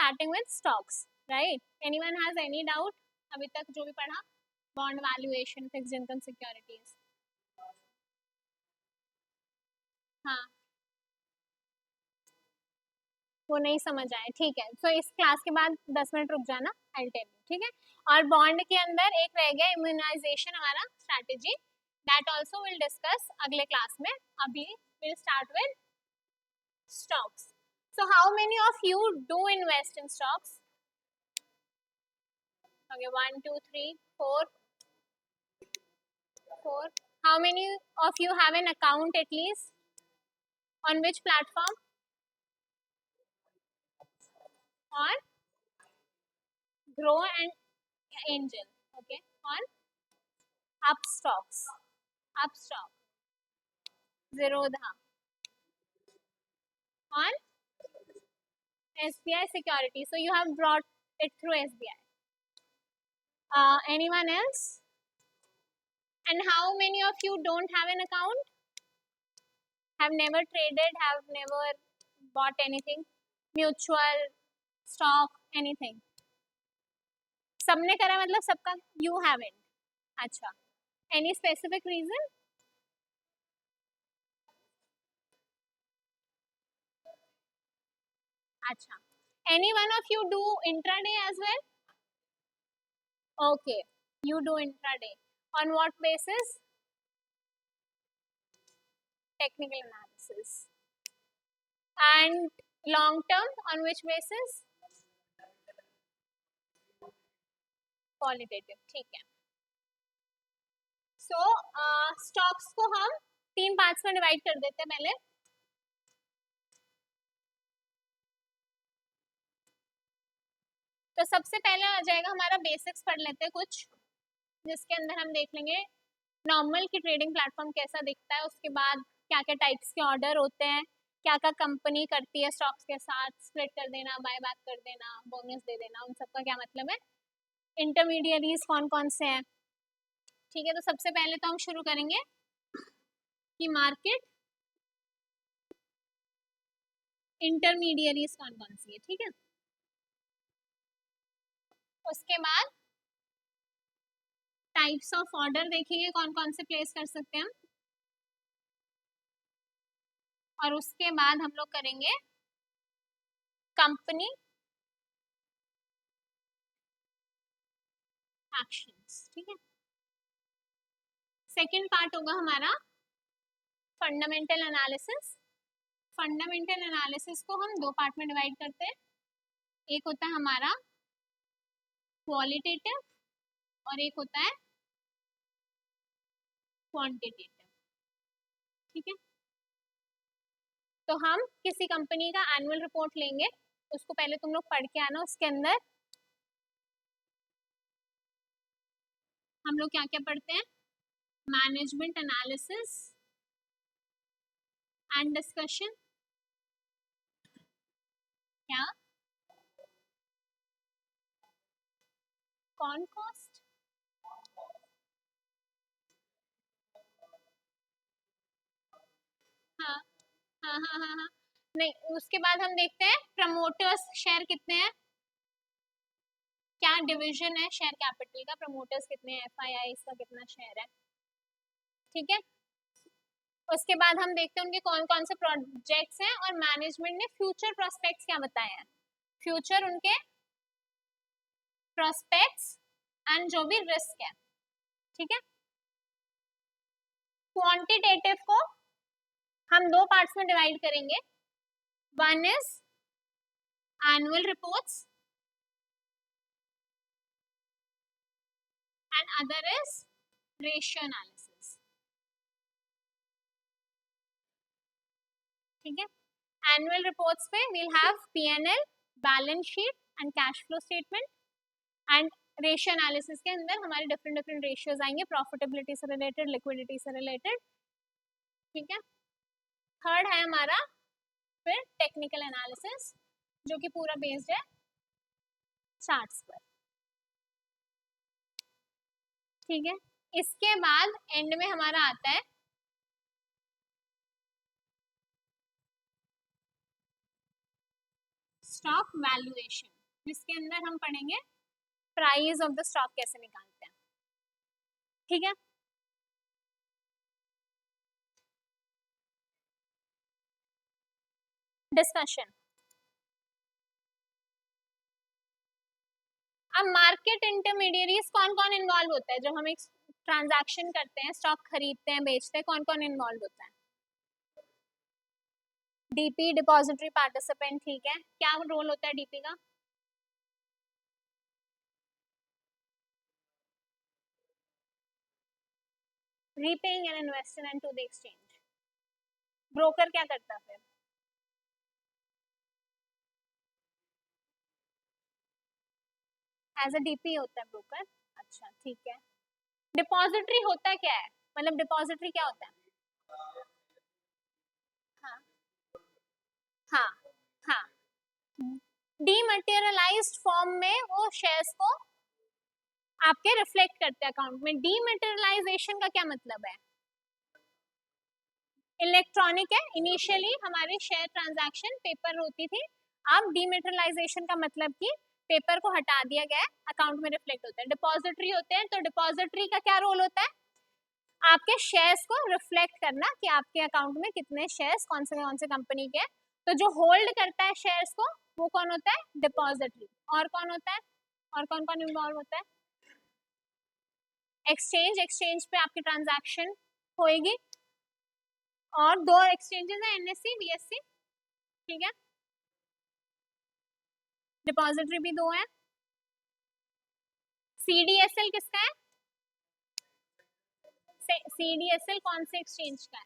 starting with stocks, right? Anyone has any doubt? अभी तक जो भी पढ़ा, bond valuation, fixed income securities. हाँ, वो नहीं समझ आए, ठीक है. तो इस क्लास के बाद 10 मिनट रुक जाना, आई टेल यू, ठीक है. और बॉन्ड के अंदर एक रह गया इम्यूनाइजेशन हमारा strategy, that also will discuss अगले क्लास में. अभी will start with stocks. So how many of you do invest in stocks? Okay, 1 2 3 4 4. How many of you have an account at least? On which platform? On Grow and Angel. Okay, on Upstocks, Upstock, Zerodha, on SBI Security. So you have brought it through SBI. Anyone else? And how many of you don't have an account? Have never traded, have never bought anything? Mutual, stock, anything? सबने करा मतलब सबका? You haven't. अच्छा. Any specific reason? अच्छा. Any one of you do intraday as well? Okay. You do intraday. On what basis? Technical analysis. And long term, on which basis? Qualitative. ठीक है. So stocks को हम 3 parts में divide कर देते हैं पहले. तो सबसे पहले आ जाएगा हमारा बेसिक्स पढ़ लेते हैं कुछ, जिसके अंदर हम देख लेंगे नॉर्मल की ट्रेडिंग प्लेटफॉर्म कैसा दिखता है, उसके बाद क्या क्या टाइप्स के ऑर्डर होते हैं, क्या क्या कंपनी करती है स्टॉक्स के साथ, स्प्लिट कर देना, बाय बैक कर देना, बोनस दे देना, उन सबका क्या मतलब है, इंटरमीडियरीज कौन कौन से हैं. ठीक है, तो सबसे पहले तो हम शुरू करेंगे कि मार्केट इंटरमीडियरीज कौन कौन सी है. ठीक है, उसके बाद टाइप्स ऑफ ऑर्डर देखेंगे कौन कौन से प्लेस कर सकते हैं हम, और उसके बाद हम लोग करेंगे कंपनी एक्शंस. ठीक है, सेकंड पार्ट होगा हमारा फंडामेंटल एनालिसिस. फंडामेंटल एनालिसिस को हम 2 पार्ट में डिवाइड करते हैं. एक होता है हमारा क्वालिटेटिव और एक होता है क्वांटिटेटिव. ठीक है, तो हम किसी कंपनी का एनुअल रिपोर्ट लेंगे, उसको पहले तुम लोग पढ़ के आना. उसके अंदर हम लोग क्या क्या पढ़ते हैं, मैनेजमेंट एनालिसिस एंड डिस्कशन, क्या कौन कॉस्ट, हाँ हाँ हाँ हाँ हाँ, नहीं, उसके बाद हम देखते हैं प्रमोटर्स शेयर कितने हैं, क्या डिवीजन है शेयर कैपिटल का, प्रमोटर्स कितने हैं, FII का कितना शेयर है. ठीक है, उसके बाद हम देखते हैं उनके कौन कौन से प्रोजेक्ट्स हैं और मैनेजमेंट ने फ्यूचर प्रोस्पेक्ट्स क्या बताए हैं, फ्यूचर उनके प्रोस्पेक्ट्स एंड जो भी रिस्क है. ठीक है, क्वांटिटेटिव को हम 2 पार्ट्स में डिवाइड करेंगे. One is annual reports and other is ratio analysis. ठीक है, एनुअल रिपोर्ट्स पे we'll have P&L, balance sheet and cash flow statement. And ratio analysis के अंदर हमारे डिफरेंट डिफरेंट रेशियोज आएंगे, प्रॉफिटेबिलिटी से रिलेटेड, लिक्विडिटी से रिलेटेड. ठीक है, थर्ड है हमारा फिर टेक्निकल एनालिसिस, जो कि पूरा बेस्ड है चार्ट्स पर. ठीक है, इसके बाद एंड में हमारा आता है स्टॉक वैल्यूएशन, जिसके अंदर हम पढ़ेंगे प्राइस ऑफ द स्टॉक कैसे निकालते हैं, ठीक है। डिस्कशन। अब मार्केट इंटरमीडियरीज कौन कौन इन्वॉल्व होता है, जब हम एक ट्रांजैक्शन करते हैं, स्टॉक खरीदते हैं, बेचते हैं, कौन कौन इन्वॉल्व होता है? डीपी, डिपॉजिटरी पार्टिसिपेंट, ठीक है। क्या रोल होता है डीपी का? Repaying an investment to the exchange. Broker क्या करता है फिर? एज अ डीपी होता है ब्रोकर। अच्छा, ठीक है। डिपॉजिटरी होता क्या है, मतलब डिपॉजिटरी क्या होता है? हाँ हाँ हाँ। डीमटेरियलाइज्ड फॉर्म में वो शेयर्स को आपके रिफ्लेक्ट करते हैं अकाउंट में। डीमटेरियलाइजेशन का क्या मतलब है? इलेक्ट्रॉनिक है। इनिशियली हमारे शेयर ट्रांजैक्शन पेपर होती थी, अब डीमेटेरियलाइजेशन का मतलब कि पेपर को हटा दिया गया है, अकाउंट में रिफ्लेक्ट होता है। डिपॉजिटरी होते हैं, तो डिपॉजिटरी का क्या रोल होता है? आपके शेयर्स को रिफ्लेक्ट करना कि आपके अकाउंट में कितने शेयर्स कौन से कंपनी के। तो जो होल्ड करता है शेयर्स को वो कौन होता है? डिपॉजिटरी। और कौन होता है, और कौन कौन इन्वॉल्व होता है? एक्सचेंज, एक्सचेंज पे आपकी ट्रांजैक्शन होएगी, और दो एक्सचेंजेस है, एनएससी बीएससी, ठीक है। डिपॉजिटरी भी दो है। सीडीएसएल किसका है? सीडीएसएल कौन से एक्सचेंज का है?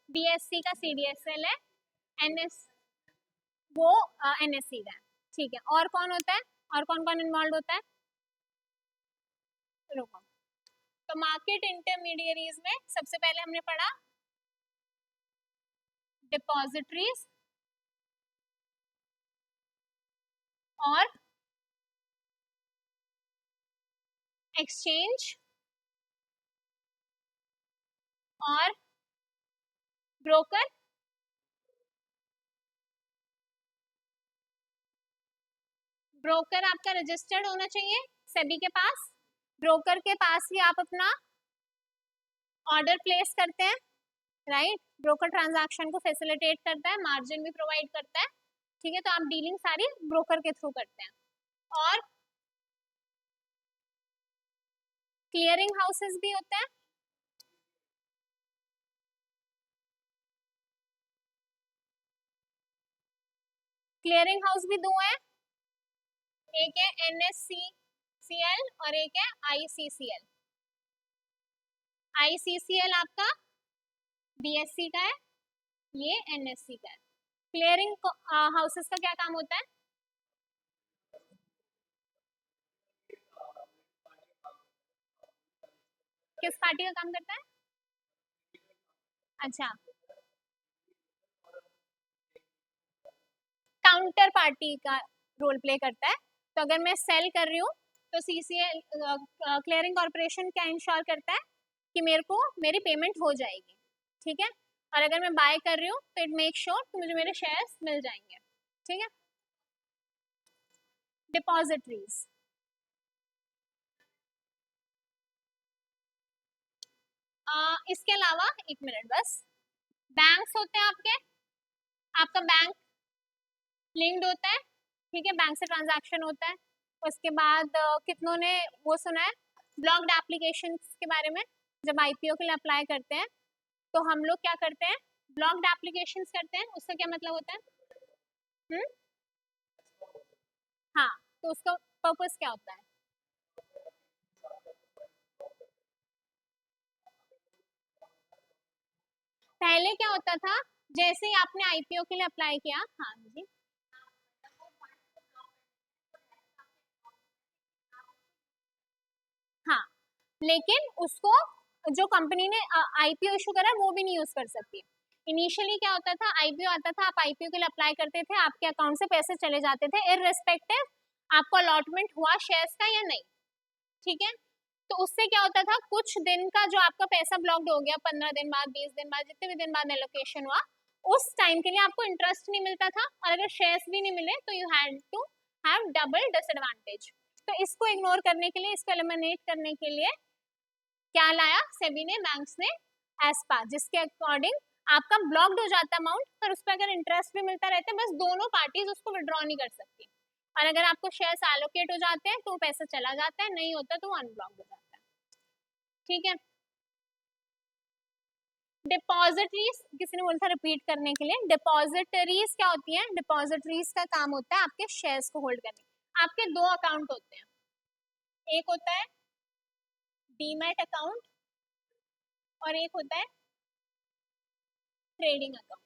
बीएससी का सीडीएसएल है। एनएस वो एनएससी का है, ठीक है। और कौन होता है, और कौन कौन इन्वॉल्व होता है? रुको। तो मार्केट इंटरमीडियरीज में सबसे पहले हमने पढ़ा डिपॉजिटरीज और एक्सचेंज और ब्रोकर। ब्रोकर आपका रजिस्टर्ड होना चाहिए सेबी के पास। ब्रोकर के पास ही आप अपना ऑर्डर प्लेस करते हैं, राइट। ब्रोकर ट्रांजैक्शन को फैसिलिटेट करता है, मार्जिन भी प्रोवाइड करता है, ठीक है। तो आप डीलिंग सारी ब्रोकर के थ्रू करते हैं। और क्लियरिंग हाउसेस भी होते हैं। क्लियरिंग हाउस भी दो है, एक है एनएससीसीएल और एक है आईसीसीएल। आईसीसीएल आपका बीएससी का है, ये एनएससी का है। क्लियरिंग हाउसेस का क्या काम होता है? किस पार्टी का काम करता है? अच्छा, काउंटर पार्टी का रोल प्ले करता है। तो अगर मैं सेल कर रही हूँ तो सीसीएल क्लियरिंग कॉर्पोरेशन क्या इंश्योर करता है कि मेरे को मेरी पेमेंट हो जाएगी, ठीक है। और अगर मैं बाय कर रही हूँ तो इट मेक श्योर कि मुझे मेरे शेयर्स मिल जाएंगे, ठीक है। डिपॉजिटरीज, इसके अलावा एक मिनट बस, बैंक्स होते हैं आपके, आपका बैंक लिंक्ड होता है, ठीक है, बैंक से ट्रांजैक्शन होता है। उसके बाद कितनों ने वो सुना है ब्लॉक्ड एप्लीकेशन के बारे में? जब आईपीओ के लिए अप्लाई करते हैं तो हम लोग क्या करते हैं, ब्लॉक्ड एप्लीकेशंस करते हैं। उसका क्या मतलब होता है? हुँ? हाँ, तो उसका पर्पस क्या होता है? पहले क्या होता था, जैसे ही आपने आईपीओ के लिए अप्लाई किया, हाँ जी, हाँ, लेकिन उसको जो कंपनी ने आईपीओ इशू करा वो भी नहीं यूज कर सकती। इनिशियली क्या होता था, आईपीओ आता था, आप आईपीओ के लिए अप्लाई करते थे, आपके अकाउंट से पैसे चले जाते थे इररिस्पेक्टिव आपको अलॉटमेंट हुआ शेयर्स का या नहीं, ठीक है। तो उससे क्या होता था, कुछ दिन का जो आपका पैसा ब्लॉक्ड हो गया, 15 दिन बाद, 20 दिन बाद, जितने भी दिन बाद एलोकेशन हुआ, उस टाइम के लिए आपको इंटरेस्ट नहीं मिलता था, और अगर शेयर्स भी नहीं मिले तो you had to have double disadvantage. तो इसको इग्नोर करने के लिए, इसको एलिमिनेट करने के लिए क्या लाया सेबी ने, बैंक्स ने एस्पा, जिसके अकॉर्डिंग आपका ब्लॉक्ड हो जाता अमाउंट, पर उस पर अगर इंटरेस्ट भी मिलता रहता है, बस दोनों पार्टीज उसको विड्रॉ नहीं कर सकती। और अगर आपको शेयर्स एलोकेट हो जाते हैं तो पैसा चला जाता है, नहीं होता तो अनब्लॉक हो जाता है। ठीक है। डिपॉजिटरीज, किसी ने बोला था रिपीट करने के लिए, डिपॉजिटरीज क्या होती है? डिपॉजिटरीज का काम होता है आपके शेयर्स को होल्ड करने। आपके दो अकाउंट होते हैं, एक होता है डीमैट अकाउंट और एक होता है ट्रेडिंग अकाउंट।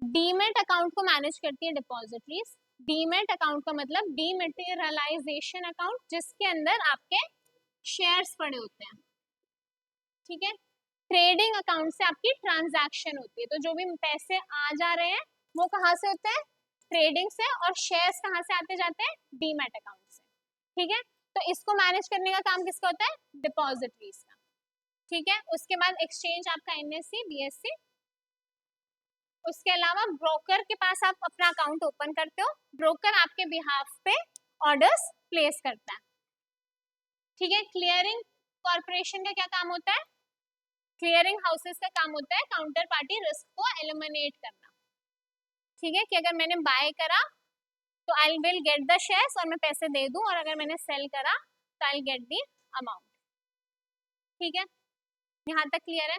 डीमैट अकाउंट को मैनेज करती है डिपॉजिटरीज। डीमैट अकाउंट का मतलब डीमेटेरियलाइजेशन अकाउंट, जिसके अंदर आपके शेयर्स पड़े होते हैं। ठीक है। ट्रेडिंग अकाउंट से आपकी ट्रांजैक्शन होती है, तो जो भी पैसे आ जा रहे हैं वो कहाँ से होते हैं? ट्रेडिंग से। और शेयर्स कहाँ से आते जाते हैं? डीमैट अकाउंट से। ठीक है। तो इसको मैनेज करने का काम किसका होता है? डिपॉजिटरीज का। ठीक है। उसके बाद एक्सचेंज आपका एनएससी, बीएससी। उसके अलावा ब्रोकर के पास आप अपना अकाउंट ओपन करते हो, ब्रोकर आपके बिहाफ पे ऑर्डर्स प्लेस करता है। ठीक है। क्लियरिंग कॉर्पोरेशन का क्या काम होता है? क्लियरिंग हाउसेस का काम होता है काउंटर पार्टी रिस्क को एलिमिनेट करना। ठीक है, कि अगर मैंने बाय करा तो I will get the shares और मैं पैसे दे दूं, और अगर मैंने सेल करा तो आई गेट द अमाउंट। ठीक है, यहाँ तक क्लियर है?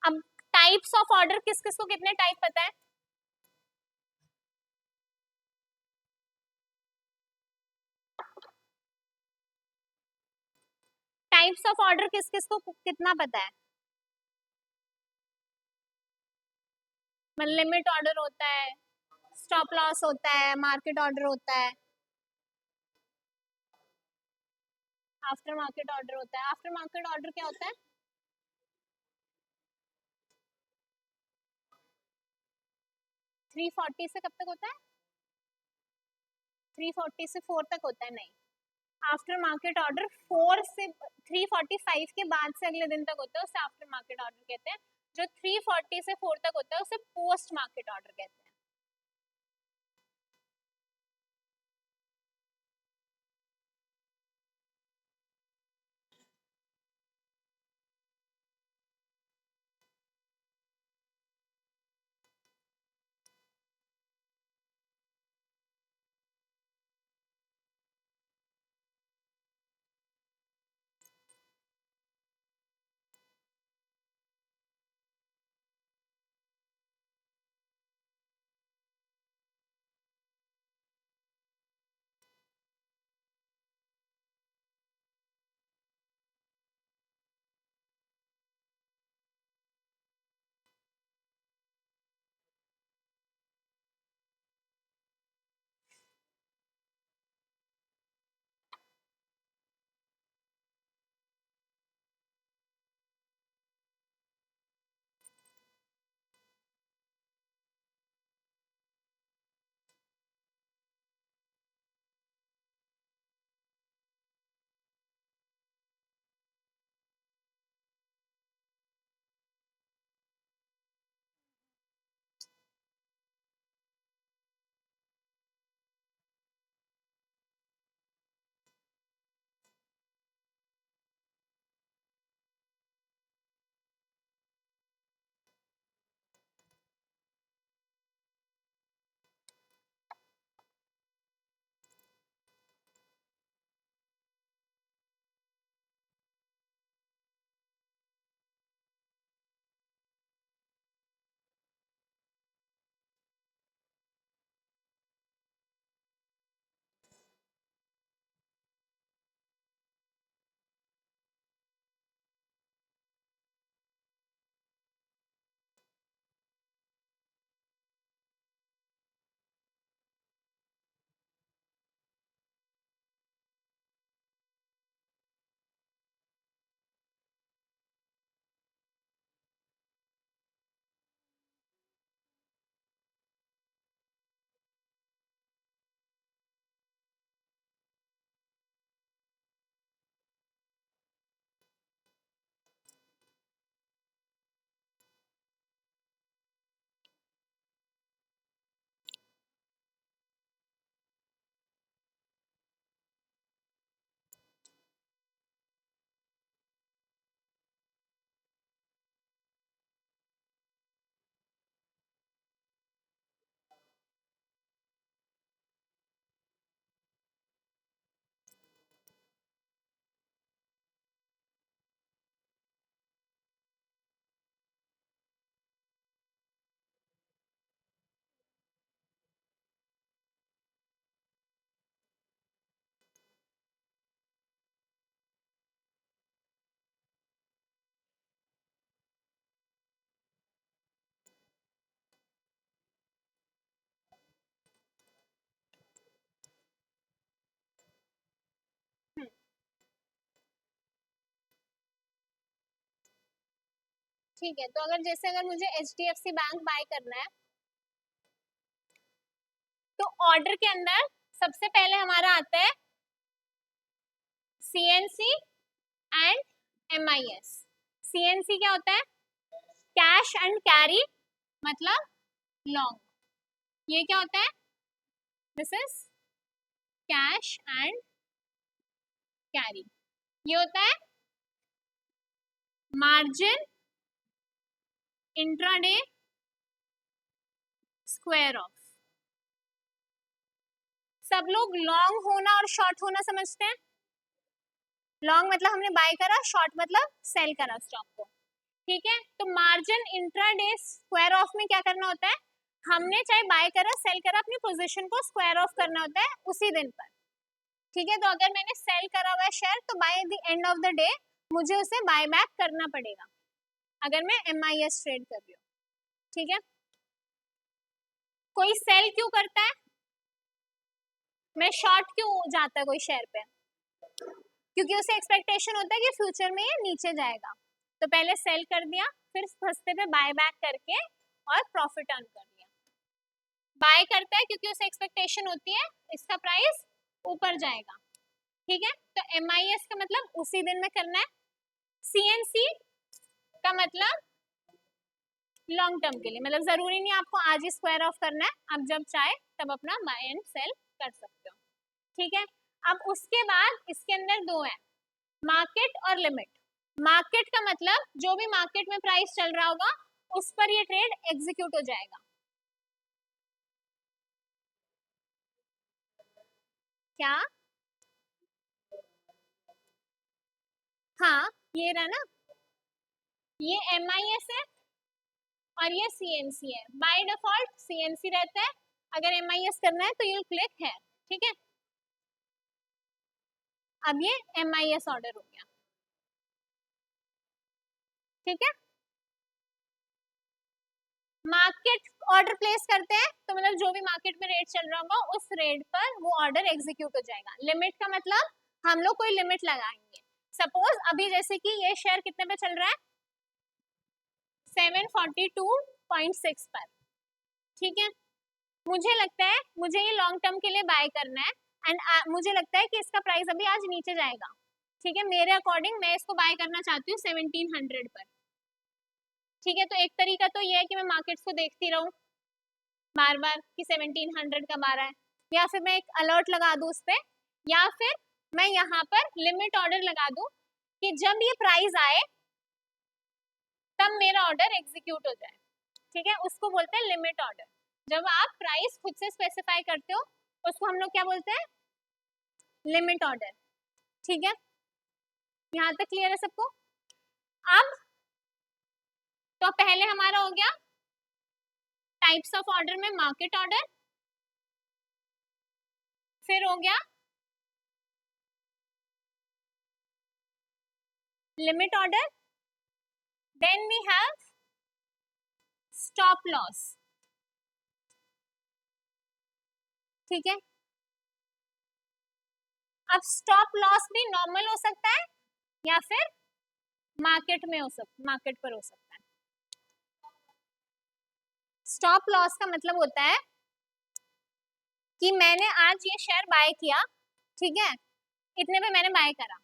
अब टाइप्स ऑफ ऑर्डर, किस किस को कितने टाइप पता है? टाइप्स ऑफ ऑर्डर किस किस को कितना पता है? लिमिट ऑर्डर होता है, स्टॉप लॉस होता है, मार्केट ऑर्डर होता है, आफ्टर मार्केट ऑर्डर होता है। आफ्टर मार्केट ऑर्डर क्या होता है? 340 से कब तक होता है? 340 से 4 तक होता है? नहीं, आफ्टर मार्केट ऑर्डर 4 से 345 के बाद से अगले दिन तक होता है, उसे आफ्टर मार्केट ऑर्डर कहते हैं। जो 340 से 4 तक होता है उसे पोस्ट मार्केट ऑर्डर कहते हैं। ठीक है, तो अगर मुझे HDFC बैंक बाय करना है तो ऑर्डर के अंदर सबसे पहले हमारा आता है CNC एंड MIS। CNC क्या होता है? कैश एंड कैरी, मतलब लॉन्ग। ये क्या होता है? This is cash and carry. ये होता है मार्जिन इंट्राडे स्क्वायर ऑफ। सब लोग लॉन्ग होना और शॉर्ट होना समझते हैं। लॉन्ग मतलब हमने बाय करा, शॉर्ट मतलब सेल करा स्टॉक को, ठीक है। तो मार्जिन इंट्राडे स्क्वायर ऑफ में क्या करना होता है? हमने चाहे बाय करा सेल करा, अपनी पोजीशन को स्क्वायर ऑफ करना होता है उसी दिन पर, ठीक है। तो अगर मैंने सेल करा हुआ है शेयर तो by the end of the day मुझे उसे बाय बैक करना पड़ेगा, अगर मैं MIS ट्रेड कर रही हूँ, ठीक है। कोई सेल क्यों करता है? मैं शॉर्ट क्यों जाता है कोई शेयर पे? क्योंकि उसे एक्सपेक्टेशन होता है कि फ्यूचर में ये नीचे जाएगा, तो पहले सेल कर दिया, फिर सस्ते पे बाय बैक करके और प्रॉफिट अर्न कर दिया। बाय करता है क्योंकि उसे एक्सपेक्टेशन होती है इसका प्राइस ऊपर जाएगा, ठीक है। तो MIS का मतलब उसी दिन में करना है। CNC का मतलब लॉन्ग टर्म के लिए, मतलब जरूरी नहीं आपको आज ही स्क्वायर ऑफ करना है, आप जब चाहे तब अपना बाय एंड सेल कर सकते हो, ठीक है। अब उसके बाद इसके अंदर दो है, मार्केट और लिमिट। मार्केट का मतलब जो भी मार्केट में प्राइस चल रहा होगा उस पर ये ट्रेड एग्जीक्यूट हो जाएगा। क्या? हाँ, ये रहा ना, ये MIS है और ये CNC है। बाय डिफॉल्ट CNC रहता है, अगर MIS करना है तो यू क्लिक है, ठीक है। अब ये MIS ऑर्डर हो गया, ठीक है। मार्केट ऑर्डर प्लेस करते हैं तो मतलब जो भी मार्केट में रेट चल रहा होगा उस रेट पर वो ऑर्डर एग्जीक्यूट हो जाएगा। लिमिट का मतलब हम लोग कोई लिमिट लगाएंगे। सपोज अभी जैसे कि ये शेयर कितने पे चल रहा है? 742.6 पर, ठीक है। मुझे लगता है मुझे ये लॉन्ग टर्म के लिए बाय करना है एंड मुझे लगता है कि इसका प्राइस अभी आज नीचे जाएगा, ठीक है। मेरे अकॉर्डिंग मैं इसको बाय करना चाहती हूँ 1700 पर, ठीक है। तो एक तरीका तो ये है कि मैं मार्केट्स को देखती रहूं बार बार कि 1700 कब आ रहा है, या फिर मैं एक अलर्ट लगा दूं उस पर, या फिर मैं यहाँ पर लिमिट ऑर्डर लगा दूं कि जब ये प्राइस आए तब मेरा ऑर्डर एग्जीक्यूट हो जाए, ठीक है। उसको बोलते हैं लिमिट ऑर्डर। जब आप प्राइस खुद से स्पेसिफाई करते हो उसको हम लोग क्या बोलते हैं? लिमिट ऑर्डर, ठीक है। यहाँ तक क्लियर है सबको? अब तो पहले हमारा हो गया टाइप्स ऑफ ऑर्डर में मार्केट ऑर्डर, फिर हो गया limit order, then we have stop loss, ठीक है। अब स्टॉप लॉस भी नॉर्मल हो सकता है या फिर मार्केट में हो सकता, मार्केट पर हो सकता है। स्टॉप लॉस का मतलब होता है कि मैंने आज ये शेयर बाय किया, ठीक है, इतने पे मैंने बाय करा,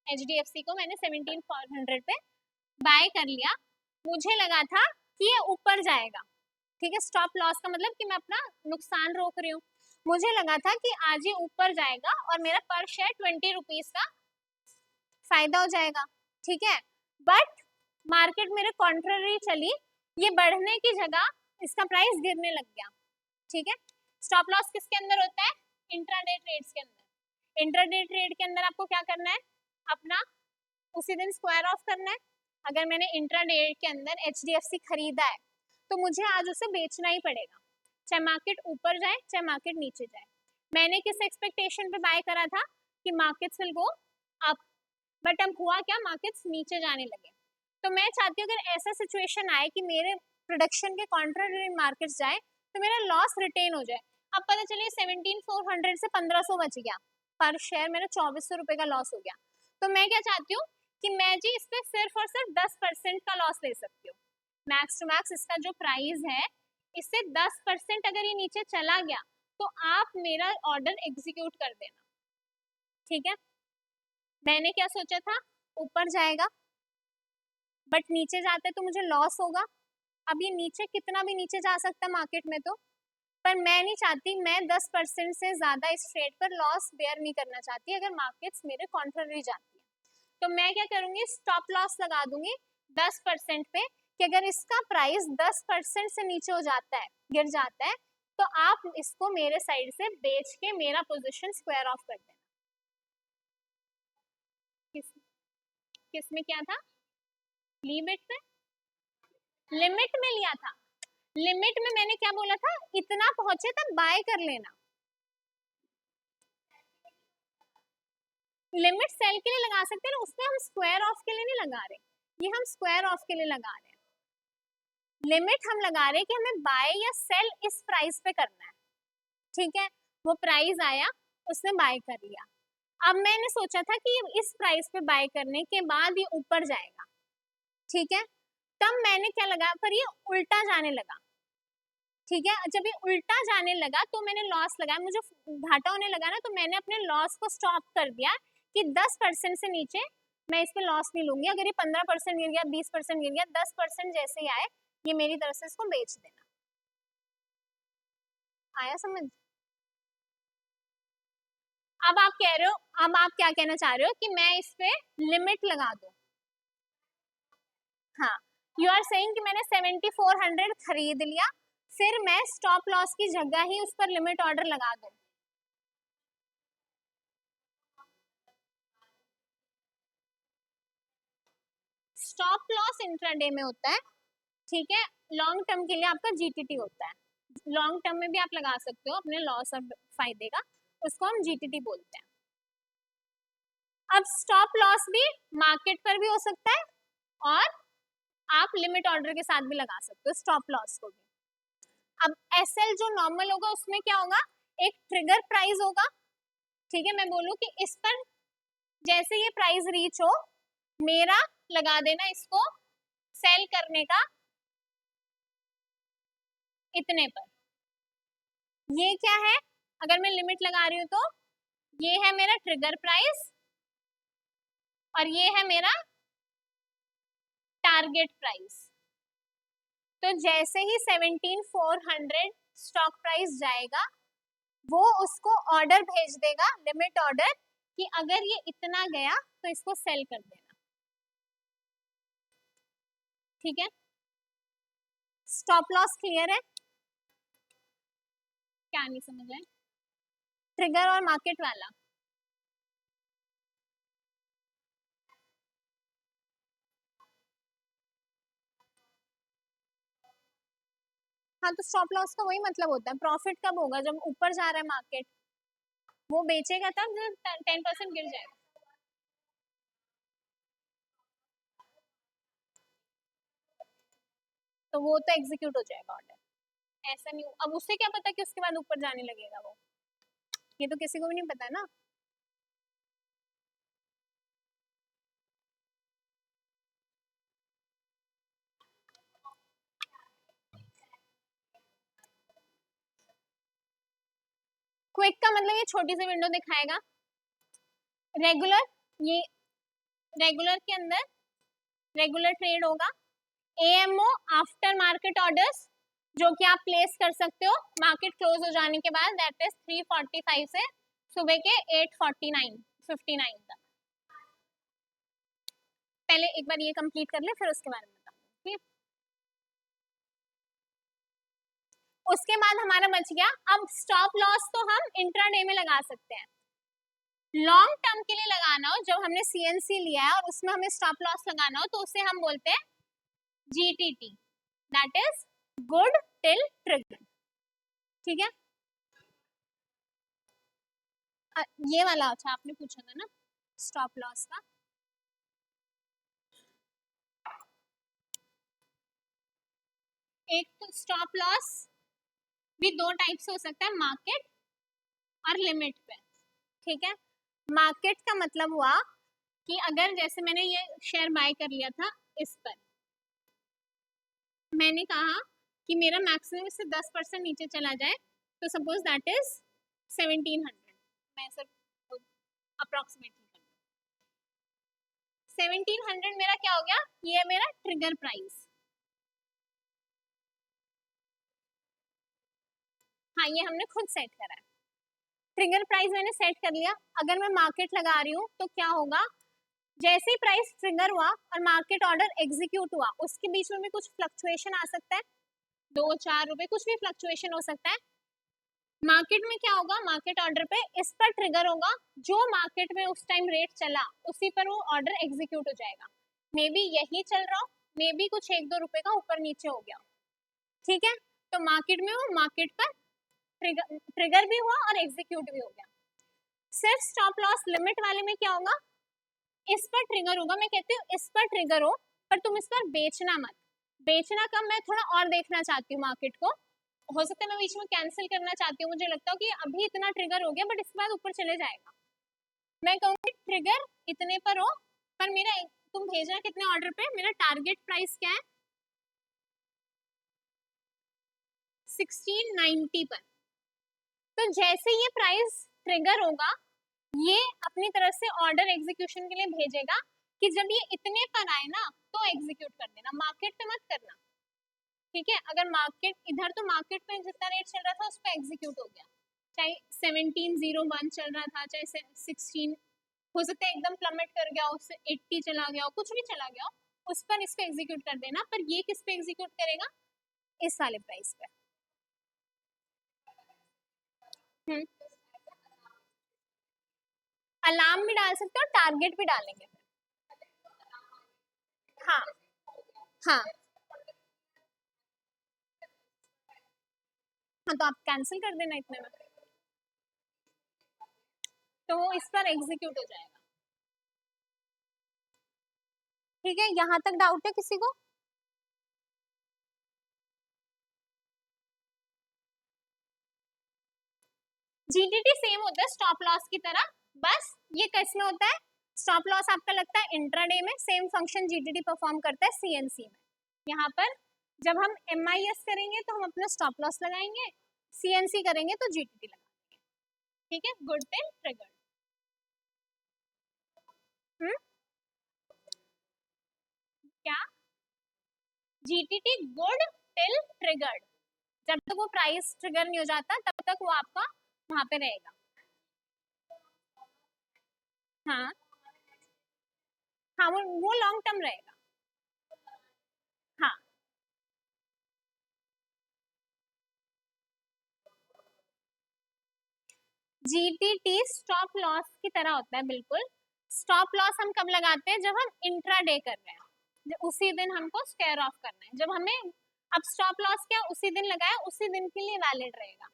HDFC को मैंने 1700 पे बाय कर लिया, मुझे लगा था कि ये ऊपर जाएगा, ठीक है। स्टॉप लॉस का मतलब कि मैं अपना नुकसान रोक रही हूँ। मुझे लगा था कि आज ये ऊपर जाएगा और मेरा पर शेयर 20 रुपीज का फायदा हो जाएगा, ठीक है। बट मार्केट मेरे कॉन्ट्ररी चली, ये बढ़ने की जगह इसका प्राइस गिरने लग गया, ठीक है। स्टॉप लॉस किसके अंदर होता है? इंट्राडे ट्रेड्स के अंदर। इंट्राडे ट्रेड के अंदर आपको क्या करना है? अपना उसी दिन स्क्वायर ऑफ करना है। अगर मैंने इंट्राडे के अंदर HDFC खरीदा है तो मुझे आज उसे बेचना ही पड़ेगा, चाहे मार्केट ऊपर जाए चाहे मार्केट नीचे जाए। मैंने किस एक्सपेक्टेशन पे बाय करा था कि markets will go up, but अब हुआ क्या? मार्केट्स नीचे जाने लगे। तो मैं चाहती हूँ अगर ऐसा सिचुएशन आए कि मेरे प्रोडक्शन के कॉन्ट्ररी मार्केट्स जाए तो मेरा लॉस रिटेन हो जाए। अब पता चलिए 17,400 से 1500 बच गया, पर शेयर मेरा 2400 रुपए का लॉस हो गया। तो मैं क्या चाहती हूँ कि मैं जी इस पे सिर्फ और सिर्फ 10% का लॉस ले सकती हूँ। मैक्स टू मैक्स इसका जो प्राइस है इससे 10% अगर ये नीचे चला गया तो आप मेरा ऑर्डर एग्जीक्यूट कर देना, ठीक है। मैंने क्या सोचा था, ऊपर जाएगा बट नीचे जाते तो मुझे लॉस होगा। अब ये नीचे कितना भी नीचे जा सकता है मार्केट में तो, पर मैं नहीं चाहती, मैं 10% से ज्यादा इस ट्रेड पर लॉस बेयर नहीं करना चाहती अगर मार्केट्स मेरे कॉन्ट्ररी जाती है। तो मैं क्या करूंगी, स्टॉप लॉस लगा दूंगी 10% पे कि अगर इसका प्राइस 10% से नीचे हो जाता है, गिर जाता है, तो आप इसको मेरे साइड से बेच के मेरा पोजीशन स्क्वायर ऑफ कर देना। किस किस में क्या था, लिमिट में, लिमिट में लिया था। लिमिट में मैंने क्या बोला था, इतना पहुंचे तब बाय कर लेना। लिमिट सेल के लिए लगा सकते हैं ना, उसमें हम स्क्वायर ऑफ के लिए नहीं लगा रहे, ये हम स्क्वायर ऑफ के लिए लगा रहे हैं। लिमिट हम लगा रहे हैं कि हमें बाय या सेल इस प्राइस पे करना है, ठीक है। वो प्राइस आया, उसने बाय कर लिया। अब मैंने सोचा था कि इस प्राइस पे बाय करने के बाद ये ऊपर जाएगा, ठीक है। तब मैंने क्या लगा, पर ये उल्टा जाने लगा, ठीक है। जब ये उल्टा जाने लगा तो मैंने लॉस लगाया, मुझे घाटा होने लगा ना, तो मैंने अपने लॉस को स्टॉप कर दिया कि 10% से नीचे मैं इस पे लॉस नहीं लूंगी। अगर ये 15% गिर गया, 20% गिर गया, 10% जैसे ही आए ये मेरी तरफ से इसको बेच देना। आया समझ? अब आप कह रहे हो, अब आप क्या कहना चाह रहे हो कि मैं इस पे लिमिट लगा दूं? हाँ, यू आर सेइंग कि मैंने 7400 खरीद लिया, फिर मैं स्टॉप लॉस की जगह ही उस पर लिमिट ऑर्डर लगा दूं। स्टॉप लॉस इंट्राडे में होता है, ठीक है। लॉन्ग टर्म के लिए आपका जीटीटी होता है, लॉन्ग टर्म में भी आप लगा सकते हो अपने लॉस और फायदे का, उसको हम जीटीटी बोलते हैं। अब स्टॉप लॉस भी मार्केट पर भी हो सकता है और आप लिमिट ऑर्डर के साथ भी लगा सकते हो स्टॉप लॉस को भी। अब एसएल जो नॉर्मल होगा उसमें क्या होगा, एक ट्रिगर प्राइस होगा, ठीक है। मैं बोलूं कि इस पर जैसे ये प्राइस रीच हो, मेरा लगा देना इसको सेल करने का इतने पर। ये क्या है, अगर मैं लिमिट लगा रही हूं तो ये है मेरा ट्रिगर प्राइस और ये है मेरा टारगेट प्राइस। तो जैसे ही 17,400 स्टॉक प्राइस जाएगा वो उसको ऑर्डर भेज देगा, लिमिट ऑर्डर, कि अगर ये इतना गया तो इसको सेल कर देना, ठीक है। स्टॉप लॉस क्लियर है? क्या नहीं समझ आए? ट्रिगर और मार्केट वाला, हाँ। तो स्टॉप लॉस का वही मतलब होता है, प्रॉफिट कब होगा, जब ऊपर जा रहा है मार्केट, वो बेचेगा तब जब 10% गिर जाएगा। तो वो तो एग्जीक्यूट हो जाएगा ऑर्डर, ऐसा नहीं। अब उससे क्या पता कि उसके बाद ऊपर जाने लगेगा वो, ये तो किसी को भी नहीं पता ना। क्विक का मतलब ये छोटी सी विंडो दिखाएगा। रेगुलर, ये रेगुलर के अंदर रेगुलर ट्रेड होगा। एएमओ आफ्टर मार्केट ऑर्डर्स, जो कि आप प्लेस कर सकते हो मार्केट क्लोज हो जाने के बाद, दैट इज 3:45 से सुबह के 8:59 तक। पहले एक बार ये कंप्लीट कर ले फिर उसके बारे में बताऊंगी, ठीक है। उसके बाद हमारा बच गया, अब स्टॉप लॉस तो हम इंट्राडे में लगा सकते हैं। लॉन्ग टर्म के लिए लगाना हो, जब हमने सीएनसी लिया है और उसमें हमें स्टॉप लॉस लगाना हो, तो उसे हम बोलते हैं GTT, that is good till trigger, ठीक है। ये वाला अच्छा आपने पूछा था ना स्टॉप लॉस का। एक तो स्टॉप लॉस भी दो टाइप से हो सकता है, मार्केट और लिमिट पे, ठीक है। मार्केट का मतलब हुआ कि अगर जैसे मैंने ये शेयर बाय कर लिया था इस पर, मैंने कहा कि मेरा मैक्सिमम इससे 10% नीचे चला जाए, तो सपोज दैट इज 1700, मैं सिर्फ अप्रोक्सीमेटली 1700 मेरा क्या हो गया, ये है मेरा ट्रिगर प्राइस। हाँ, ये हमने खुद सेट करा है। ट्रिगर प्राइस मैंने सेट कर लिया। अगर मैं मार्केट लगा रही हूँ तो क्या होगा, जैसे ही प्राइस ट्रिगर हुआ और मार्केट ऑर्डर एग्जीक्यूट हुआ, उसके बीच में भी कुछ फ्लक्चुएशन आ सकता है, 2-4 रुपए कुछ भी फ्लक्चुएशन हो सकता है। मार्केट में क्या होगा, मार्केट ऑर्डर पे इस पर ट्रिगर होगा, जो मार्केट में उस टाइम रेट चला उसी पर वो ऑर्डर एग्जीक्यूट हो जाएगा। मे बी यही चल रहा हो, मे बी कुछ 1-2 रुपए का ऊपर नीचे हो गया, ठीक है। तो मार्केट में वो मार्केट पर ट्रिगर भी हुआ और एग्जीक्यूट भी हो गया। सिर्फ स्टॉप लॉस लिमिट वाले में क्या होगा, इस पर ट्रिगर होगा, मैं कहती हूँ इस पर ट्रिगर हो, पर तुम इस पर बेचना मत। बेचना कम, मैं थोड़ा और देखना चाहती हूँ मार्केट को, हो सकता है मैं बीच में कैंसिल करना चाहती हूँ, मुझे लगता है कि अभी इतना ट्रिगर हो गया बट इसके बाद ऊपर चले जाएगा, मैं कहूँगी ट्रिगर इतने पर हो, पर मेरा तुम भेजना कितने ऑर्डर पे, मेरा टारगेट प्राइस क्या है 1690 पर। तो जैसे ये प्राइस ट्रिगर होगा, ये अपनी तरफ से ऑर्डर एग्जीक्यूशन के लिए भेजेगा कि जब ये इतने पर आए ना तो एग्जीक्यूट कर देना, मार्केट पे मत करना, ठीक है। अगर मार्केट इधर, तो मार्केट में जितना रेट चल रहा था उस पर एग्जीक्यूट हो गया, चाहे 1701 चल रहा था, चाहे 16, हो सकता है एकदम प्लमेट कर गया, उससे 80 चला गया, कुछ भी चला गया, उस पर इसको एग्जीक्यूट कर देना। पर ये किस पे एग्जीक्यूट करेगा, इस वाले प्राइस पे। अलार्म भी डाल सकते हो, टारगेट भी डालेंगे। हाँ हाँ हाँ, तो आप कैंसिल कर देना इतने में, तो वो इस पर एग्जीक्यूट हो जाएगा, ठीक है। यहाँ तक डाउट है किसी को? जीटीटी सेम होता है स्टॉप लॉस की तरह, बस ये किसमें होता है, स्टॉप लॉस आपका लगता है इंट्राडे में, सेम फंक्शन जीटीटी परफॉर्म करता है सीएनसी में। यहाँ पर जब हम एमआईएस करेंगे तो हम अपना स्टॉप लॉस लगाएंगे, सीएनसी करेंगे तो जीटीटी लगाएंगे, ठीक है। Good till triggered. क्या, जीटीटी गुड टिल ट्रिगर्ड, जब तक वो प्राइस ट्रिगर नहीं हो जाता तब तक वो आपका वहां पे रहेगा। हाँ हाँ, वो लॉन्ग टर्म रहेगा। हाँ, जीटीटी स्टॉप लॉस की तरह होता है बिल्कुल। स्टॉप लॉस हम कब लगाते हैं, जब हम इंट्राडे कर रहे हैं, उसी दिन हमको स्क्वायर ऑफ करना है, जब हमें अब स्टॉप लॉस क्या उसी दिन लगाया, उसी दिन के लिए वैलिड रहेगा।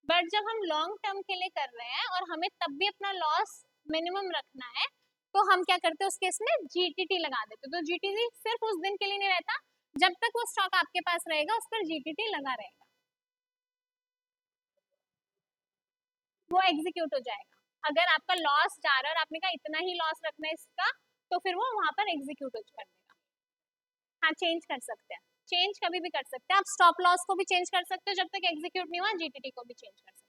बट जब हम लॉन्ग टर्म के लिए कर रहे हैं और हमें तब भी अपना लॉस मिनिमम रखना है, तो हम क्या करते हैं उस केस में जीटीटी लगा देते। तो जीटीटी सिर्फ उस दिन के लिए नहीं रहता, जब तक वो स्टॉक आपके पास रहेगा उस पर जीटीटी लगा रहेगा, वो एग्जीक्यूट हो जाएगा। अगर आपका लॉस जा रहा है और आपने कहा इतना ही लॉस रखना है इसका, तो फिर वो वहां पर एग्जीक्यूट कर देगा। हाँ, चेंज कर सकते हैं, चेंज कभी भी कर सकते हैं आप, स्टॉप लॉस को भी चेंज कर सकते हो जब तक एग्जीक्यूट नहीं हुआ, जीटीटी को भी चेंज कर सकते हो।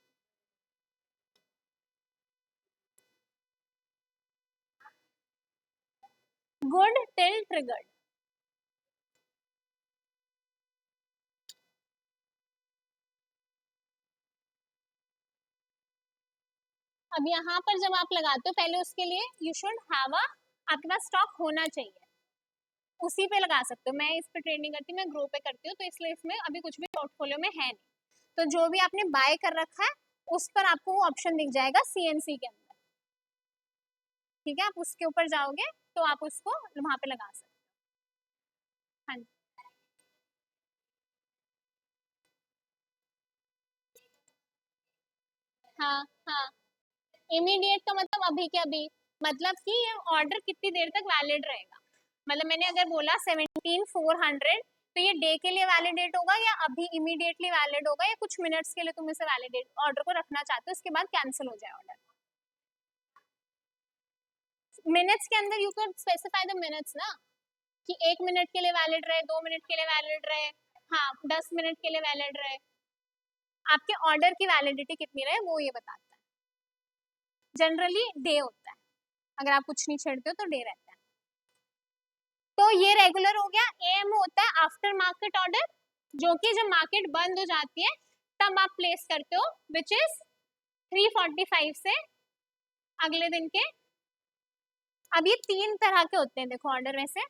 Good till triggered. अब यहाँ पर जब आप लगाते हो, पहले उसके लिए यू शुड हैव अ, आपके पास स्टॉक होना चाहिए, उसी पे लगा सकते हो। मैं इस पे ट्रेड नहीं करती, मैं ग्रो पे करती हूँ, तो इसलिए इसमें अभी कुछ भी पोर्टफोलियो में है नहीं। तो जो भी आपने बाय कर रखा है उस पर आपको वो ऑप्शन दिख जाएगा सीएनसी के अंदर, ठीक है। आप उसके ऊपर जाओगे तो आप उसको वहां पे लगा सकते हो। हाँ हाँ हाँ, इमीडिएट का मतलब अभी के अभी, मतलब कि ये ऑर्डर कितनी देर तक वैलिड रहेगा, मतलब मैंने अगर बोला 17400, तो ये डे के लिए वैलिडेट होगा या अभी इमीडिएटली वैलिड होगा, या कुछ मिनट्स के लिए तुम इसे वैलिडेट ऑर्डर को रखना चाहते हो, उसके बाद कैंसिल हो जाए ऑर्डर। मिनट्स के अंदर you can specify the minutes ना, कि 1 मिनट के लिए वैलिड रहे, 2 मिनट के लिए वैलिड रहे, हाँ 10 मिनट के लिए वैलिड रहे, आपके ऑर्डर की वैलिडिटी कितनी रहे वो ये बताता है। जनरली डे होता है, अगर आप कुछ नहीं छेड़ते हो तो डे रहता है। तो ये रेगुलर हो गया। एएमओ होता है आफ्टर मार्केट ऑर्डर, जो कि जब मार्केट बंद हो जाती है तब आप प्लेस करते हो, विच इज 3:45 से अगले दिन के। अब ये 3 तरह के होते हैं देखो ऑर्डर में से।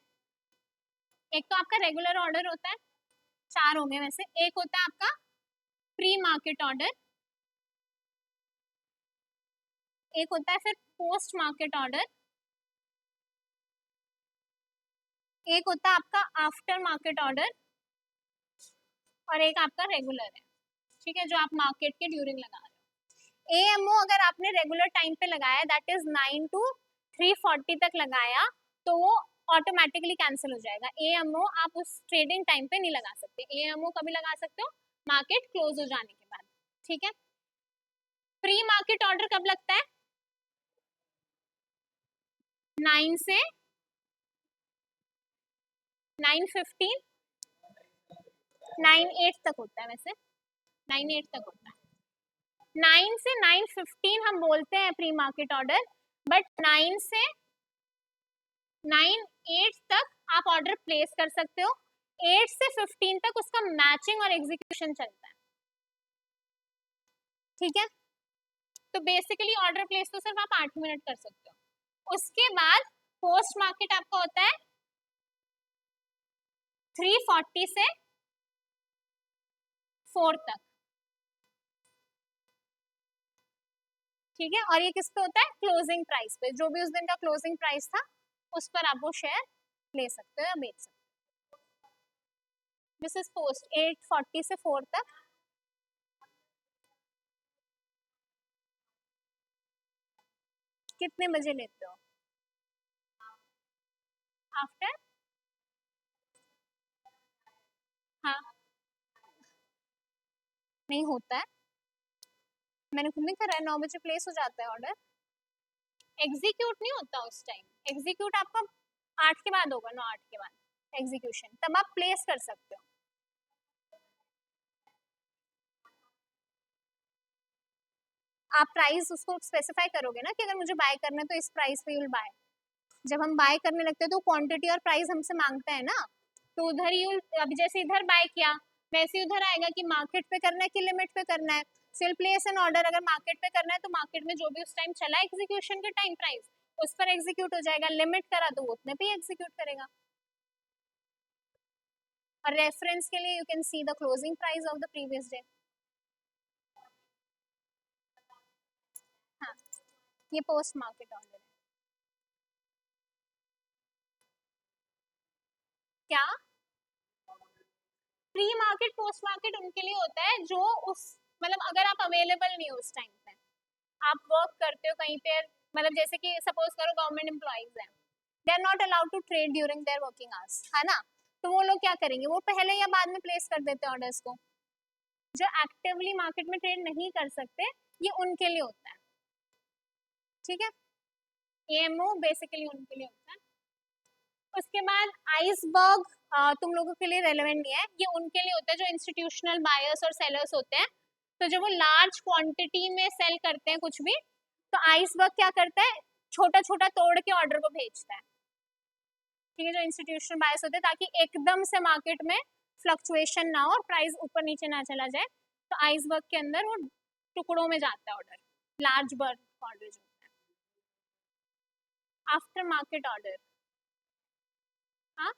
एक तो आपका रेगुलर ऑर्डर होता है, 4 हो गए वैसे। एक होता है आपका प्री मार्केट ऑर्डर, एक होता है फिर पोस्ट मार्केट ऑर्डर, एक होता है आपका आफ्टर मार्केट ऑर्डर, और एक आपका रेगुलर है, ठीक है, जो आप मार्केट के ड्यूरिंग लगा रहे हो। एएमओ अगर आपने रेगुलर टाइम पे लगाया, दैट इज 9 to 3:40 तक लगाया, तो वो ऑटोमेटिकली कैंसिल हो जाएगा। एएमओ आप उस ट्रेडिंग टाइम पे नहीं लगा सकते। एएमओ कभी लगा सकते हो? मार्केट क्लोज हो जाने के बाद, ठीक है। प्री मार्केट ऑर्डर कब लगता है? 9 से 9:15, 9:08 तक होता है वैसे, 9:08 तक होता है। 9 से 9:15 हम बोलते हैं प्री मार्केट ऑर्डर, बट 9 से 9:08 तक आप ऑर्डर प्लेस कर सकते हो। 8 से 15 तक उसका मैचिंग और एग्जीक्यूशन चलता है, ठीक है। तो बेसिकली ऑर्डर प्लेस तो सिर्फ आप 8 मिनट कर सकते हो। उसके बाद पोस्ट मार्केट आपका होता है 3:40 से 4 तक, ठीक है। और ये किस पे होता है? क्लोजिंग प्राइस पे, जो भी उस दिन का क्लोजिंग प्राइस था उस पर आप वो शेयर ले सकते हो या बेच सकते हो। दिस इज पोस्ट 8:40 से 4 तक। कितने बजे लेते हो? आफ्टर, हाँ नहीं होता है, मैंने खुद नहीं करा है। 9 बजे प्लेस हो जाता है ऑर्डर, एग्जीक्यूट नहीं होता उस टाइम। एग्जीक्यूट आपका 8 के बाद होगा, 9-8 के बाद एग्जीक्यूशन, तब आप प्लेस कर सकते हो। आप प्राइस उसको स्पेसिफाई करोगे ना कि अगर मुझे बाय करना है तो इस प्राइस पे विल बाय। जब हम बाय करने लगते हैं तो क्वांटिटी और प्राइस हमसे मांगता है ना, तो उधर ही अभी जैसे इधर बाय किया वैसे उधर आएगा कि मार्केट पे करना है कि लिमिट पे करना है। सेल प्लेस एन ऑर्डर, अगर मार्केट पे करना है तो मार्केट में जो भी उस टाइम चला एग्जीक्यूशन के टाइम प्राइस उस पर एग्जीक्यूट हो जाएगा। लिमिट करा तो वो उतने पे एग्जीक्यूट करेगा। और रेफरेंस के लिए you can see the closing price of the previous day. हाँ, ये पोस्ट मार्केट ऑर्डर है। क्या? प्री मार्केट पोस्ट मार्केट उनके लिए होता है जो उस, मतलब अगर आप अवेलेबल नहीं हो उस टाइम पे, आप वर्क करते हो कहीं पे, मतलब जैसे कि सपोज करो गवर्नमेंट एम्प्लॉइज हैं, they are not allowed to trade during their working hours, है ना। तो वो लोग क्या करेंगे? वो पहले या बाद में प्लेस कर देते हैं ऑर्डर्स को। जो एक्टिवली मार्केट में ट्रेड नहीं कर सकते, ये उनके लिए होता है, ठीक है। एएमओ बेसिकली उनके लिए होता है। उसके बाद आइसबर्ग तुम लोगों के लिए रेलेवेंट नहीं है, ये उनके लिए होता है जो इंस्टीट्यूशनल बायर्स और सेलर्स होते हैं। तो जब वो लार्ज क्वांटिटी में सेल करते हैं कुछ भी, तो आइसबर्ग क्या करता है? छोटा छोटा तोड़ के ऑर्डर को भेजता है, ठीक है, जो इंस्टीट्यूशनल बायर्स होते हैं, ताकि एकदम से मार्केट में फ्लक्चुएशन ना हो और प्राइस ऊपर नीचे ना चला जाए। तो आइसबर्ग के अंदर वो टुकड़ों में जाता है ऑर्डर, लार्ज बल्क ऑर्डर जो होता है। आफ्टर मार्केट ऑर्डर, हाँ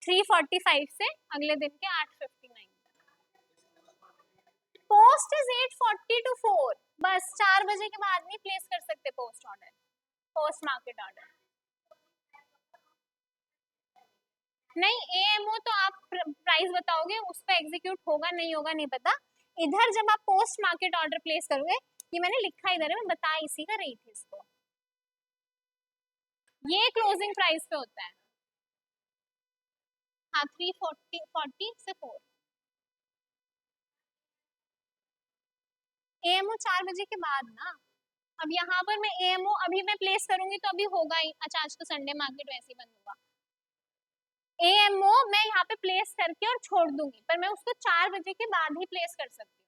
3:45 से अगले दिन के 8:59 तक। पोस्ट इज 8:40 to 4, बस 4 बजे के बाद नहीं प्लेस कर सकते post order, post market order नहीं। एएमओ तो आप प्राइस बताओगे, उस पर एग्जीक्यूट होगा नहीं होगा नहीं पता। इधर जब आप पोस्ट मार्केट ऑर्डर प्लेस करोगे, ये मैंने लिखा इधर है, मैं बता इसी का रही थी इसको, ये क्लोजिंग प्राइस पे होता है। हाँ 3:40 से 4। एएमओ 4 बजे के बाद ना, अब यहाँ पर मैं एएमओ अभी मैं प्लेस करूंगी तो अभी होगा ही। अच्छा आज तो संडे मार्केट वैसे ही बंद होगा। एएमओ मैं यहाँ पे प्लेस करके और छोड़ दूंगी, पर मैं उसको 4 बजे के बाद ही प्लेस कर सकती हूँ।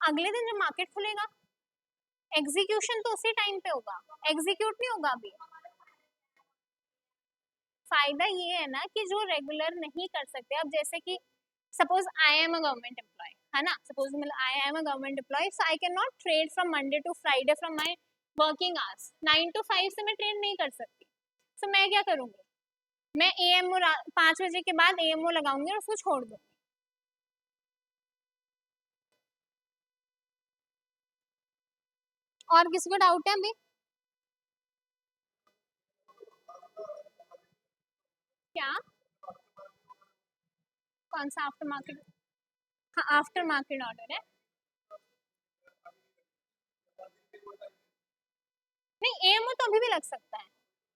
अगले दिन जब मार्केट खुलेगा, एग्जीक्यूशन तो उसी टाइम पे होगा, एग्जीक्यूट नहीं होगा अभी। फायदा ये है ना कि जो रेगुलर नहीं कर सकते, अब जैसे कि suppose I am a government employee, है ना, suppose I am a government employee, so I can not trade from Monday to Friday from my working hours. 9 to 5 से मैं ट्रेड नहीं कर सकती, सो मैं क्या करूंगी, मैं एएमओ 5 बजे के बाद एएमओ लगाऊंगी और उसको छोड़ दूंगी। और किसी को डाउट है अभी? क्या? कौन सा आफ्टर मार्केट? हाँ आफ्टर मार्केट ऑर्डर है। नहीं एएमओ तो अभी भी लग सकता है,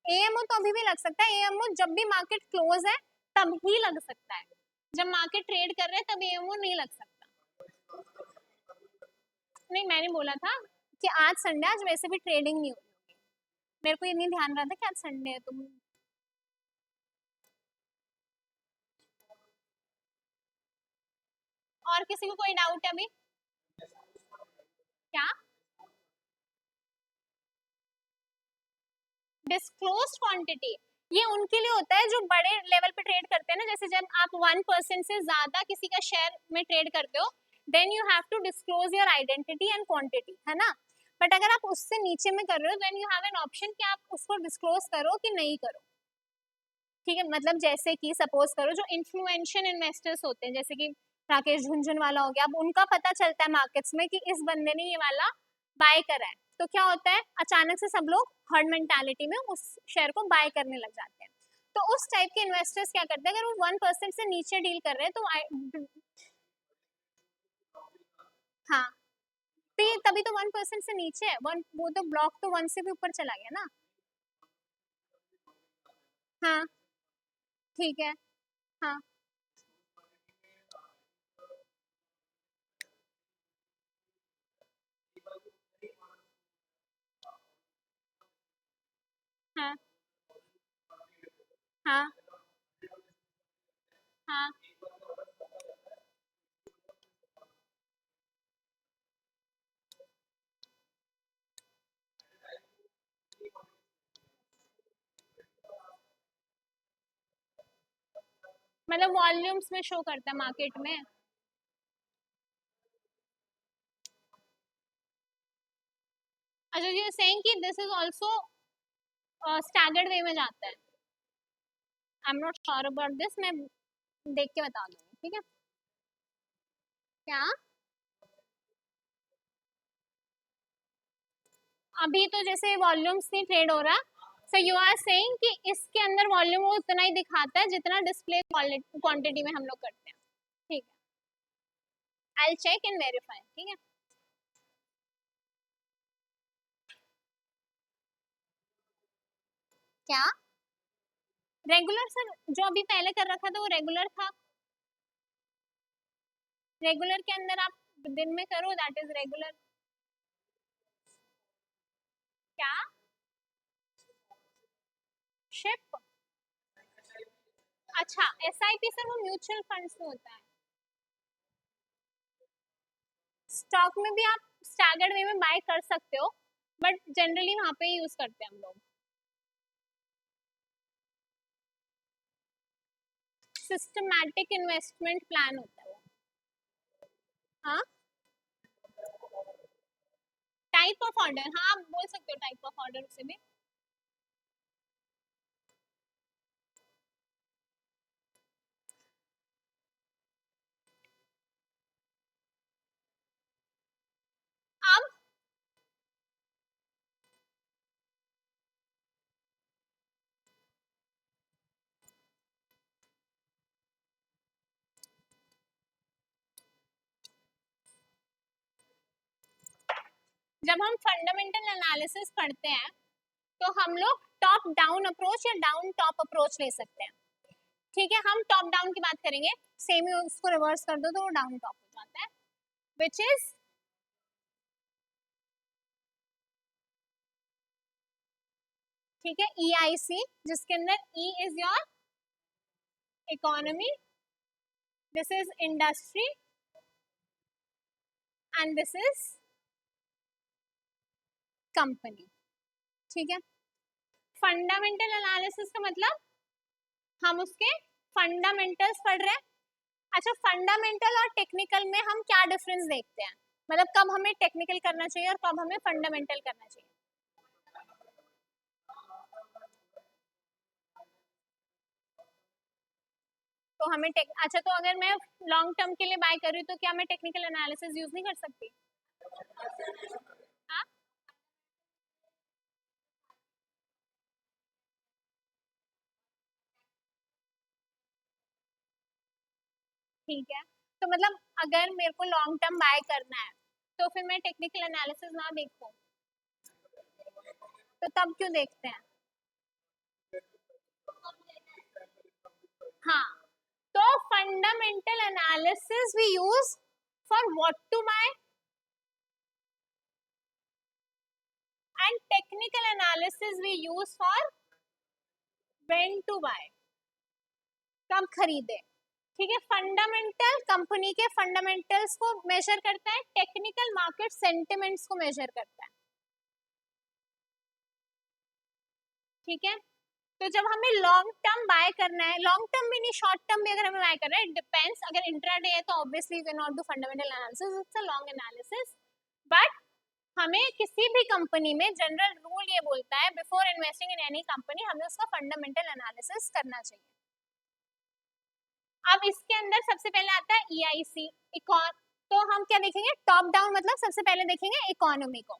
एएमओ तो अभी भी लग सकता है, एएमओ जब भी मार्केट क्लोज है तब ही लग सकता है, जब मार्केट ट्रेड कर रहे हैं तब एएमओ नहीं लग सकता। नहीं मैंने बोला था कि आज संडे, आज वैसे भी ट्रेडिंग नहीं होगी, मेरे को ये नहीं ध्यान रहा था कि आज संडे है। तुम और किसी को कोई डाउट है अभी? क्या? डिस्क्लोज्ड क्वांटिटी ये उनके लिए होता है जो बड़े लेवल पे ट्रेड करते हैं ना, जैसे जब आप 1% से ज्यादा किसी का शेयर में ट्रेड करते हो, then you have to disclose your identity and quantity, है ना। बट अगर आप उससे नीचे में कर रहे हो, then you have an option कि आप उसको डिस्क्लोज करो कि नहीं करो। ठीक है, मतलब जैसे कि सपोज करो जो इन्फ्लुएंशियल इन्वेस्टर्स होते हैं, जैसे कि राकेश झुंझुनवाला हो गया, अब उनका पता चलता है मार्केट्स में कि इस बंदे ने ये वाला बाय करा है, तो क्या होता है, अचानक से सब लोग हर्ड मेंटालिटी में उस शेयर को बाय करने लग जाते हैं। तो उस टाइप के इन्वेस्टर्स क्या करते हैं, अगर वो 1% से नीचे डील कर रहे हैं तो हाँ, तो ये तभी तो 1% से नीचे है, वन वो तो ब्लॉक तो 1 से भी ऊपर चला गया ना। हाँ ठीक है। हाँ हाँ हाँ हाँ। मतलब वॉल्यूम्स में शो करता है मार्केट में। अच्छा यू सेइंग कि दिस इज आल्सो स्टैगर्ड वे में जाता है। I am not sure about this, मैं देख के बता दूंगी, ठीक है। क्या? अभी तो जैसे वॉल्यूम्स नहीं ट्रेड हो रहा, सो यू आर सेइंग कि इसके अंदर वॉल्यूम वो उतना ही दिखाता है जितना डिस्प्ले क्वांटिटी में हम लोग करते हैं। ठीक है, I will check and verify, ठीक है। क्या? रेगुलर सर, जो अभी पहले कर रखा था वो रेगुलर था। रेगुलर के अंदर आप दिन में करो, दैट इज रेगुलर। क्या? शिप? अच्छा एसआईपी सर वो म्यूचुअल फंड्स में होता है, स्टॉक में भी आप स्टैगर्ड वे में बाय कर सकते हो, बट जनरली वहां पे यूज करते हैं हम लोग। सिस्टमैटिक इन्वेस्टमेंट प्लान होता है वो। हाँ टाइप ऑफ ऑर्डर, हाँ आप बोल सकते हो टाइप ऑफ ऑर्डर उसे भी। अब जब हम फंडामेंटल एनालिसिस पढ़ते हैं तो हम लोग टॉप डाउन अप्रोच या डाउन टॉप अप्रोच ले सकते हैं। ठीक है, हम टॉप डाउन की बात करेंगे, सेम ही उसको रिवर्स कर दो तो वो डाउन टॉप हो जाता है। which is ठीक है EIC, जिसके अंदर E is your economy, this is industry and this is company. ठीक है, फंडामेंटल एनालिसिस का मतलब हम उसके फंडामेंटल्स पढ़ रहे हैं. अच्छा, फंडामेंटल और टेक्निकल में हम क्या डिफरेंस देखते हैं, मतलब कब हमें टेक्निकल करना चाहिए और कब हमें फंडामेंटल करना चाहिए. तो हमें अच्छा, तो अगर मैं लॉन्ग टर्म के लिए बाय कर रही हूँ तो क्या मैं टेक्निकल एनालिसिस यूज नहीं कर सकती? हाँ, ठीक है. तो मतलब अगर मेरे को लॉन्ग टर्म बाय करना है तो फिर मैं टेक्निकल एनालिसिस ना देखूं, तो तब क्यों देखते हैं? हाँ, तो fundamental analysis we use for what to buy and technical analysis we use for when to buy, कब खरीदे. ठीक है, फंडामेंटल कंपनी के फंडामेंटल्स को मेजर करता है, टेक्निकल मार्केट सेंटिमेंट्स को मेजर करता है. ठीक है, तो जब हमें लॉन्ग टर्म बाय करना है, लॉन्ग टर्म भी नहीं शॉर्ट टर्म भी अगर हमें बाय करना है, इट डिपेंड्स. अगर इंट्राडे है तो obviously you can not do fundamental analysis, it's a long analysis. But हमें किसी भी कंपनी में जनरल रूल ये बोलता है before investing in any company हमें उसका फंडामेंटल एनालिसिस करना चाहिए. अब इसके अंदर सबसे पहले आता है EIC, तो हम क्या देखेंगे, टॉप डाउन, मतलब सबसे पहले देखेंगे इकोनॉमी को.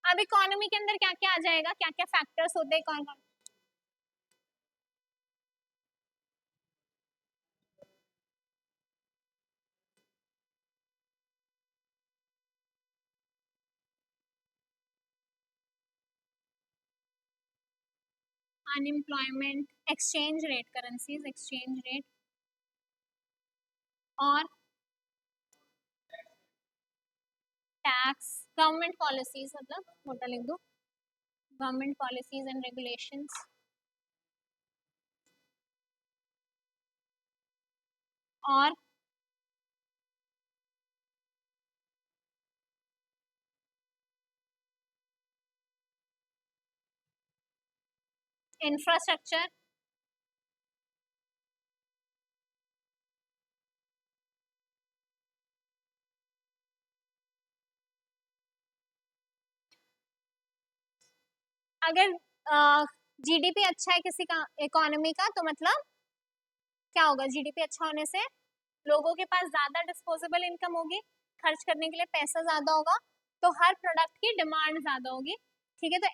अब इकोनॉमी के अंदर क्या क्या आ जाएगा, क्या क्या फैक्टर्स होते हैं economy. Unemployment, exchange rate, currencies exchange rate, और टैक्स, गवर्नमेंट पॉलिसीज, मतलब मोटा लिख दो, गवर्नमेंट पॉलिसीज एंड रेगुलेशंस, और इंफ्रास्ट्रक्चर. अगर जीडीपी अच्छा है किसी का इकोनॉमी का, तो मतलब क्या होगा, जीडीपी अच्छा होने से लोगों के पास ज्यादा डिस्पोजेबल इनकम होगी, खर्च करने के लिए पैसा ज्यादा होगा, तो हर प्रोडक्ट की डिमांड ज्यादा होगी. ठीक है, तो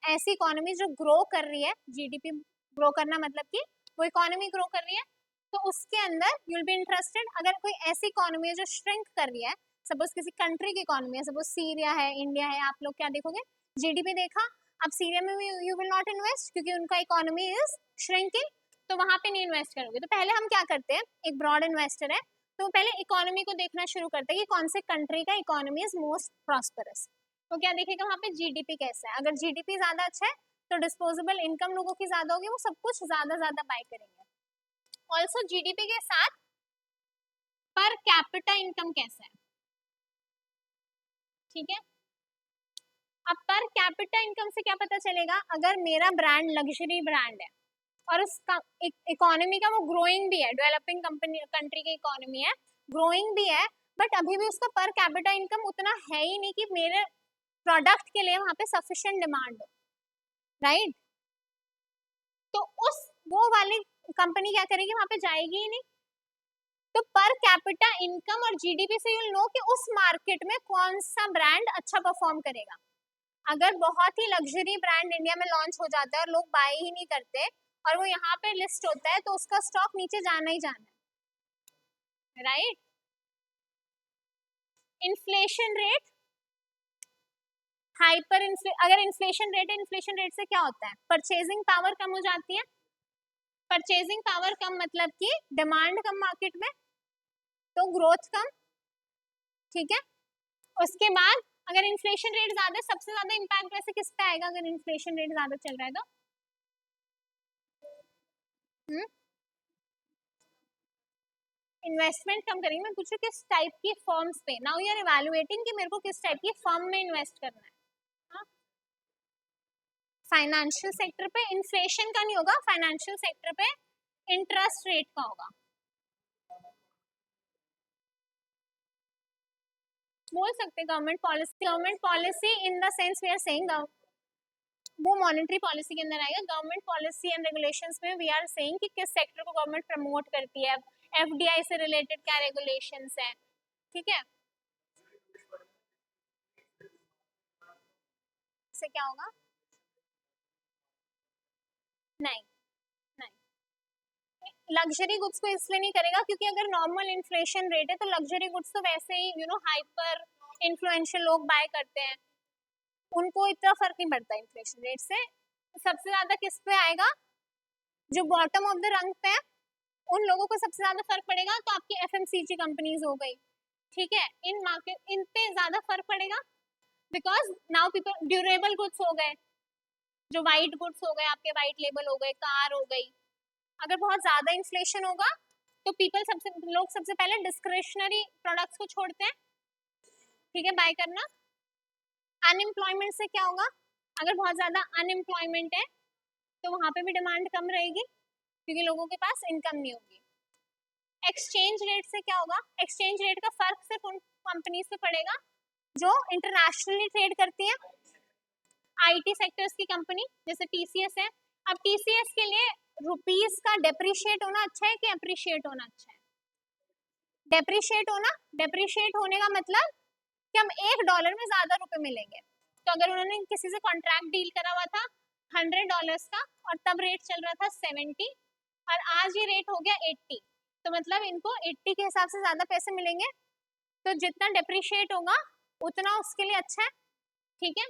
ऐसी इकोनॉमी जो ग्रो कर रही है, जीडीपी ग्रो करना मतलब कि वो इकोनॉमी ग्रो कर रही है, तो उसके अंदर यू विल बी इंटरेस्टेड. अगर कोई ऐसी इकोनॉमी है जो श्रिंक कर रही है, सपोज किसी कंट्री की इकोनॉमी है, सपोज सीरिया है, इंडिया है, आप लोग क्या देखोगे, जीडीपी देखा. अब सीरिया में यू विल नॉट इन्वेस्ट क्योंकि उनका इकोनॉमी इज श्रिंकिंग, तो वहां पे नहीं इन्वेस्ट करोगे. तो पहले हम क्या करते हैं, एक ब्रॉड इन्वेस्टर है तो पहले इकोनॉमी को देखना शुरू करते हैं कि कौन से कंट्री का इकोनॉमी इज मोस्ट प्रॉस्परस. तो क्या देखेगा वहां पे, जीडीपी कैसा है. अगर जीडीपी ज्यादा अच्छा है तो डिस्पोजेबल इनकम लोगों की ज्यादा होगी, वो सब कुछ ज्यादा ज्यादा बाय करेंगे. ऑल्सो जीडीपी के साथ पर कैपिटा इनकम कैसा है. ठीक है, अब पर कैपिटा इनकम से क्या पता चलेगा, अगर मेरा ब्रांड लग्जरी ब्रांड है और उसका इकोनॉमी का वो ग्रोइंग भी है, डेवलपिंग कंट्री की इकोनॉमी है, ग्रोइंग भी है, बट अभी भी उसका पर कैपिटा इनकम उतना है ही नहीं कि मेरे प्रोडक्ट के लिए वहां पे सफिशिएंट डिमांड हो, राइट. तो उस वो वाली कंपनी क्या करेगी, वहां पे जाएगी ही नहीं. तो पर कैपिटा इनकम और जीडीपी से यू नो कि उस मार्केट में कौन सा ब्रांड अच्छा परफॉर्म करेगा. अगर बहुत ही लग्जरी ब्रांड इंडिया में लॉन्च हो जाता है और लोग बाय ही नहीं करते और वो यहाँ पे लिस्ट होता है, तो उसका स्टॉक नीचे जाना ही जाना है, राइट. इन्फ्लेशन रेट, अगर इन्फ्लेशन रेट है, इन्फ्लेशन रेट से क्या होता है, परचेजिंग पावर कम हो जाती है, परचेजिंग पावर कम मतलब कि डिमांड कम मार्केट में, तो ग्रोथ कम, ठीक है। उसके बाद अगर इन्फ्लेशन रेट ज्यादा, सबसे ज्यादा इम्पैक्ट वैसे किस पे आएगा अगर इन्फ्लेशन रेट ज्यादा चल रहा है तो? इन्वेस्टमेंट कम करेंगे। मैं पूछू किस टाइप की फर्म्स पे, नाउ यू आर इवैल्यूएटिंग कि मेरे को किस टाइप की फर्म में इन्वेस्ट करना है। फाइनेंशियल सेक्टर पे इन्फ्लेशन का नहीं होगा, फाइनेंशियल सेक्टर पे इंटरेस्ट रेट का होगा। बोल सकते government policy in the sense we are saying, वो मॉनेटरी पॉलिसी के अंदर आएगा। गवर्नमेंट पॉलिसी एंड रेगुलेशंस में वी आर सेइंग कि किस सेक्टर को गवर्नमेंट प्रमोट करती है, एफडीआई से रिलेटेड क्या रेगुलेशंस है, ठीक है। इससे क्या होगा? नहीं, लग्जरी गुड्स को इसलिए नहीं करेगा क्योंकि अगर नॉर्मल इन्फ्लेशन रेट है तो लग्जरी गुड्स तो वैसे ही हाइपर इन्फ्लुएंशियल लोग बाय करते हैं, उनको इतना फर्क नहीं पड़ता इन्फ्लेशन रेट से। सबसे ज्यादा किस पे आएगा? जो बॉटम ऑफ द रंग पे है उन लोगों को सबसे ज्यादा फर्क पड़ेगा, तो आपकी एफएमसीजी कंपनीज हो गई, ठीक है, इन मार्केट इन पे ज्यादा फर्क पड़ेगा because now people durable goods हो गए, जो वाइट गुड्स हो गए, आपके वाइट लेबल हो गए, कार हो गई। अगर बहुत ज्यादा इन्फ्लेशन होगा तो लोग सबसे पहले डिस्क्रिशनरी प्रोडक्ट्स को छोड़ते हैं, ठीक है, बाय करना। अनएम्प्लॉयमेंट से क्या होगा? अगर बहुत ज्यादा अनएम्प्लॉयमेंट है तो वहां पे भी डिमांड कम रहेगी क्योंकि लोगों के पास इनकम नहीं होगी। एक्सचेंज रेट से क्या होगा? एक्सचेंज रेट का फर्क सिर्फ उन कंपनीज पे पड़ेगा जो इंटरनेशनली ट्रेड करती है, आईटी सेक्टर्स की कंपनी जैसे टीसीएस है। अब टीसीएस के लिए रुपीस का डेप्रिशिएट होना अच्छा है कि अप्रिशिएट होना अच्छा है? डेप्रिशिएट होने का मतलब कि हम $1 में ज्यादा रुपए मिलेंगे। तो अगर उन्होंने किसी से कॉन्ट्रैक्ट डील करा हुआ था $100 का और तब रेट चल रहा था 70 और आज ये रेट हो गया 80, तो मतलब इनको 80 के हिसाब से ज्यादा पैसे मिलेंगे। तो जितना डेप्रिशिएट होगा उतना उसके लिए अच्छा है, ठीक है।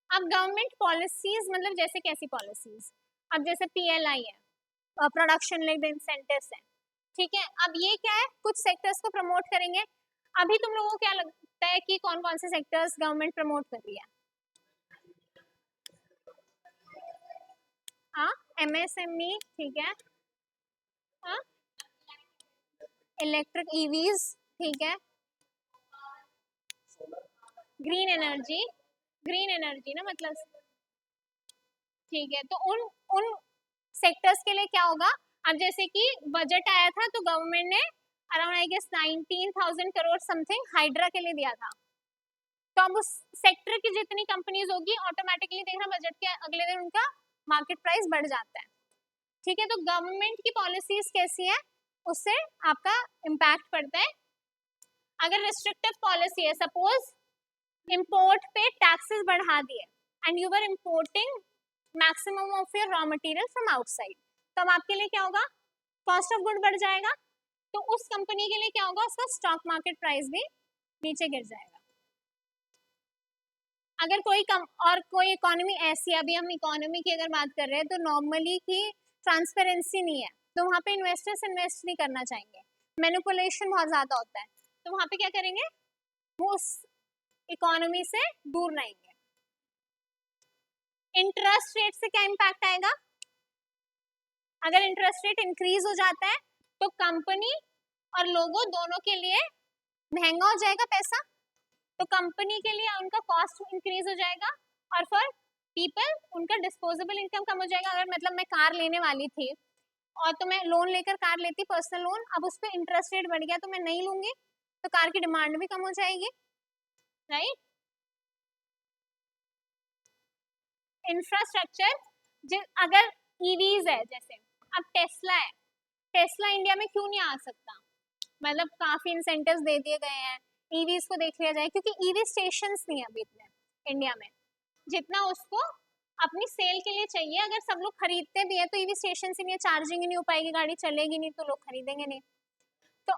अब गवर्नमेंट पॉलिसीज मतलब जैसे कैसी पॉलिसीज? अब जैसे पीएलआई है, प्रोडक्शन लिंक्ड इंसेंटिव्स है, ठीक है। अब ये क्या है? कुछ सेक्टर्स को प्रमोट करेंगे। अभी तुम लोगों को क्या लगता है कि कौन कौन से सेक्टर्स गवर्नमेंट प्रमोट कर रही है? हाँ, एमएसएमई, ठीक है। हाँ, इलेक्ट्रिक ईवीज, ठीक है। ग्रीन एनर्जी, ग्रीन एनर्जी ना मतलब, ठीक है। तो उन उन सेक्टर्स के लिए क्या होगा? अब जैसे कि बजट आया था तो गवर्नमेंट ने around I guess 19,000 crore something हाइड्रा के लिए दिया था। तो अब उस सेक्टर की जितनी कंपनीज होगी ऑटोमेटिकली देखना बजट के अगले दिन उनका मार्केट प्राइस बढ़ जाता है, ठीक है। तो गवर्नमेंट की पॉलिसीज कैसी है उससे आपका इम्पैक्ट पड़ता है। अगर रिस्ट्रिक्टिव पॉलिसी है, सपोज इंपोर्ट पे टैक्सेस बढ़ा दिए and you were importing maximum of your raw material from outside, तो अब आपके लिए क्या होगा? कॉस्ट ऑफ गुड बढ़ जाएगा, तो उस कंपनी के लिए क्या होगा? उसका स्टॉक मार्केट प्राइस भी नीचे गिर जाएगा। अगर और कोई इकोनॉमी ऐसी, अभी हम इकोनॉमी की अगर बात कर रहे हैं तो नॉर्मली की ट्रांसपेरेंसी नहीं है, तो वहां पे इन्वेस्टर्स इन्वेस्ट नहीं करना चाहेंगे, मैनिपुलेशन बहुत ज्यादा होता है, तो वहां पे क्या करेंगे? वो उस इकोनॉमी से दूर रहेंगे। इंटरेस्ट रेट से क्या इम्पैक्ट आएगा? अगर इंटरेस्ट रेट इंक्रीज हो जाता है तो कंपनी और लोगों दोनों के लिए महंगा हो जाएगा पैसा, तो कंपनी के लिए उनका कॉस्ट इंक्रीज हो जाएगा और फॉर पीपल उनका डिस्पोजेबल इनकम कम हो जाएगा। अगर मतलब मैं कार लेने वाली थी और तो मैं लोन लेकर कार लेती, पर्सनल लोन, अब उस पर इंटरेस्ट रेट बढ़ गया तो मैं नहीं लूंगी, तो कार की डिमांड भी कम हो जाएगी, राइट। इंफ्रास्ट्रक्चर, अगर ईवीज है, जैसे अब टेस्ला है, टेस्ला इंडिया में क्यों नहीं आ सकता? मतलब काफी इंसेंटिव्स दे दिए गए हैं, ईवीज को देख लिया जाए, क्योंकि ईवी स्टेशंस नहीं है अभी इतने इंडिया में जितना उसको अपनी सेल के लिए चाहिए। अगर सब लोग खरीदते भी है तो ईवी स्टेशन से नहीं है, चार्जिंग ही नहीं हो पाएगी, गाड़ी चलेगी नहीं तो लोग खरीदेंगे नहीं। तो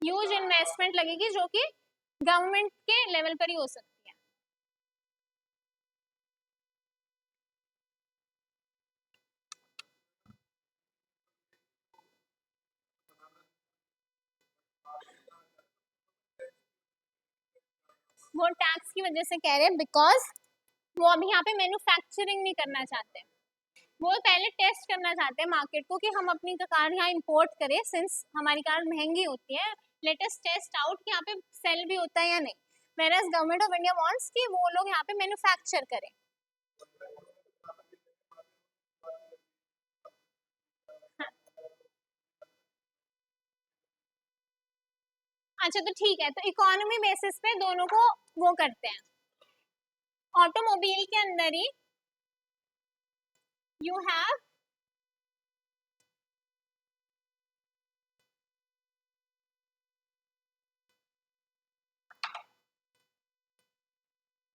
ह्यूज इन्वेस्टमेंट लगेगी जो कि गवर्नमेंट के लेवल पर ही हो सकती है। वो टैक्स की वजह से कह रहे हैं बिकॉज वो अभी यहाँ पे मैन्युफैक्चरिंग नहीं करना चाहते, वो पहले टेस्ट करना चाहते हैं मार्केट को कि हम अपनी कार यहाँ इंपोर्ट करें, सिंस हमारी कार महंगी होती है, लेटेस्ट टेस्ट आउट कि यहाँ पे सेल भी होता है या नहीं, whereas government of India wants कि वो लोग यहाँ पे मैन्युफैक्चर करें। हाँ, अच्छा तो ठीक है, तो इकोनॉमी बेसिस पे दोनों को वो करते हैं। ऑटोमोबाइल के अंदर ही यू हैव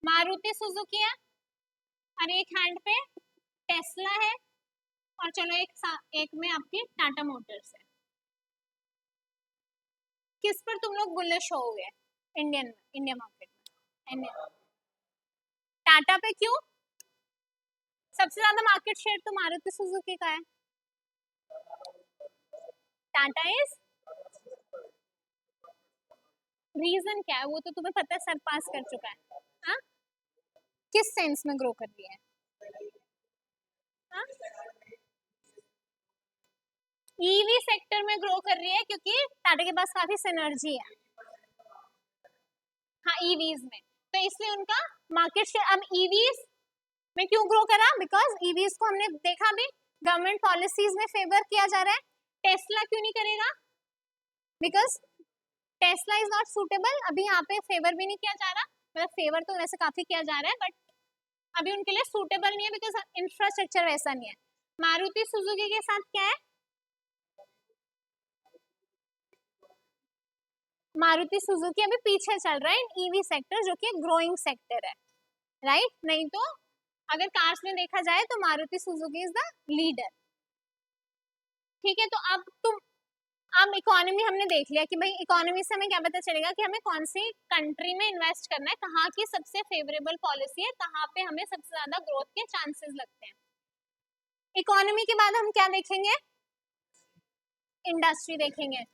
मारुति सुजुकी है और एक हैंड पे टेस्ला है, और चलो एक में आपकी टाटा मोटर्स है। किस पर तुम लोग बुलिश होगे इंडिया मार्केट में? टाटा पे क्यों? सबसे ज्यादा मार्केट शेयर तो मारुति सुजुकी का है। टाटा इज, रीजन क्या है वो तो तुम्हें पता है, सरपास कर चुका है। हाँ, किस सेंस में ग्रो कर रही है? हाँ, ईवी सेक्टर में ग्रो कर रही है क्योंकि टाटा के पास काफी सिनर्जी है। हाँ, ईवीज में, तो इसलिए उनका मार्केट शेयर अब ईवीज में क्यों ग्रो करा, बिकॉज ईवीज को हमने देखा भी गवर्नमेंट पॉलिसीज में फेवर किया जा रहा है। टेस्ला क्यों नहीं करेगा? Because Tesla is not suitable, अभी यहाँ पे फेवर भी नहीं किया जा रहा, मतलब फेवर तो वैसे काफी किया जा रहा है बट अभी उनके लिए सूटेबल नहीं है बिकॉज इंफ्रास्ट्रक्चर वैसा नहीं है। मारुति सुजुकी के साथ क्या है, मारुति सुजुकी अभी पीछे चल रहा है इन ईवी सेक्टर जो कि ग्रोइंग सेक्टर है, राइट? नहीं तो अगर कार्स में देखा जाए तो Maruti Suzuki is the leader. ठीक है, तो अब इकोनॉमी हमने देख लिया कि भाई इकोनॉमी से हमें क्या पता चलेगा कि हमें कौन सी कंट्री में इन्वेस्ट करना है, कहाँ की सबसे फेवरेबल पॉलिसी है, कहाँ पे हमें सबसे ज्यादा ग्रोथ के चांसेस लगते हैं। इकोनॉमी के बाद हम क्या देखेंगे? इंडस्ट्री देखेंगे।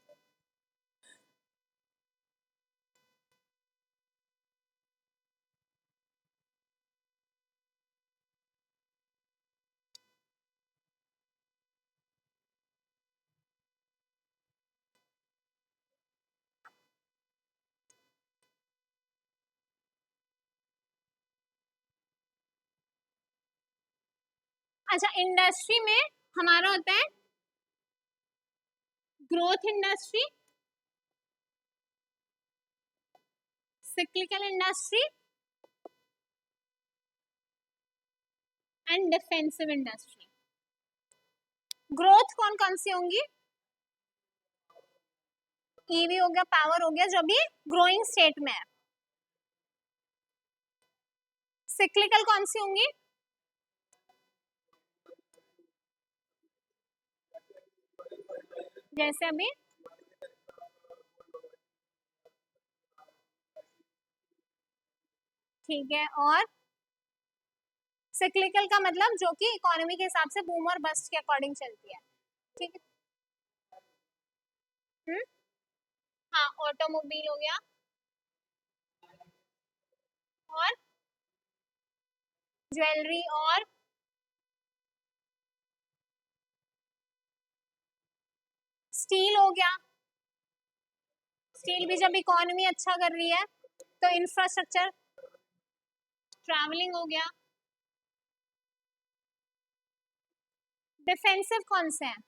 अच्छा, इंडस्ट्री में हमारा होता है growth industry, cyclical industry and defensive industry. Growth कौन कौन सी होंगी? ईवी हो गया, पावर हो गया, जो भी ग्रोइंग स्टेट में है। सिक्लिकल कौन सी होंगी? जैसे अभी ठीक है, और सिक्लिकल का मतलब जो कि इकोनॉमी के हिसाब से बूम और बस्ट के अकॉर्डिंग चलती है। ठीक है, हाँ, ऑटोमोबाइल हो गया और ज्वेलरी और स्टील हो गया। स्टील भी जब इकोनॉमी अच्छा कर रही है तो इंफ्रास्ट्रक्चर, ट्रैवलिंग हो गया। डिफेंसिव कौन से हैं?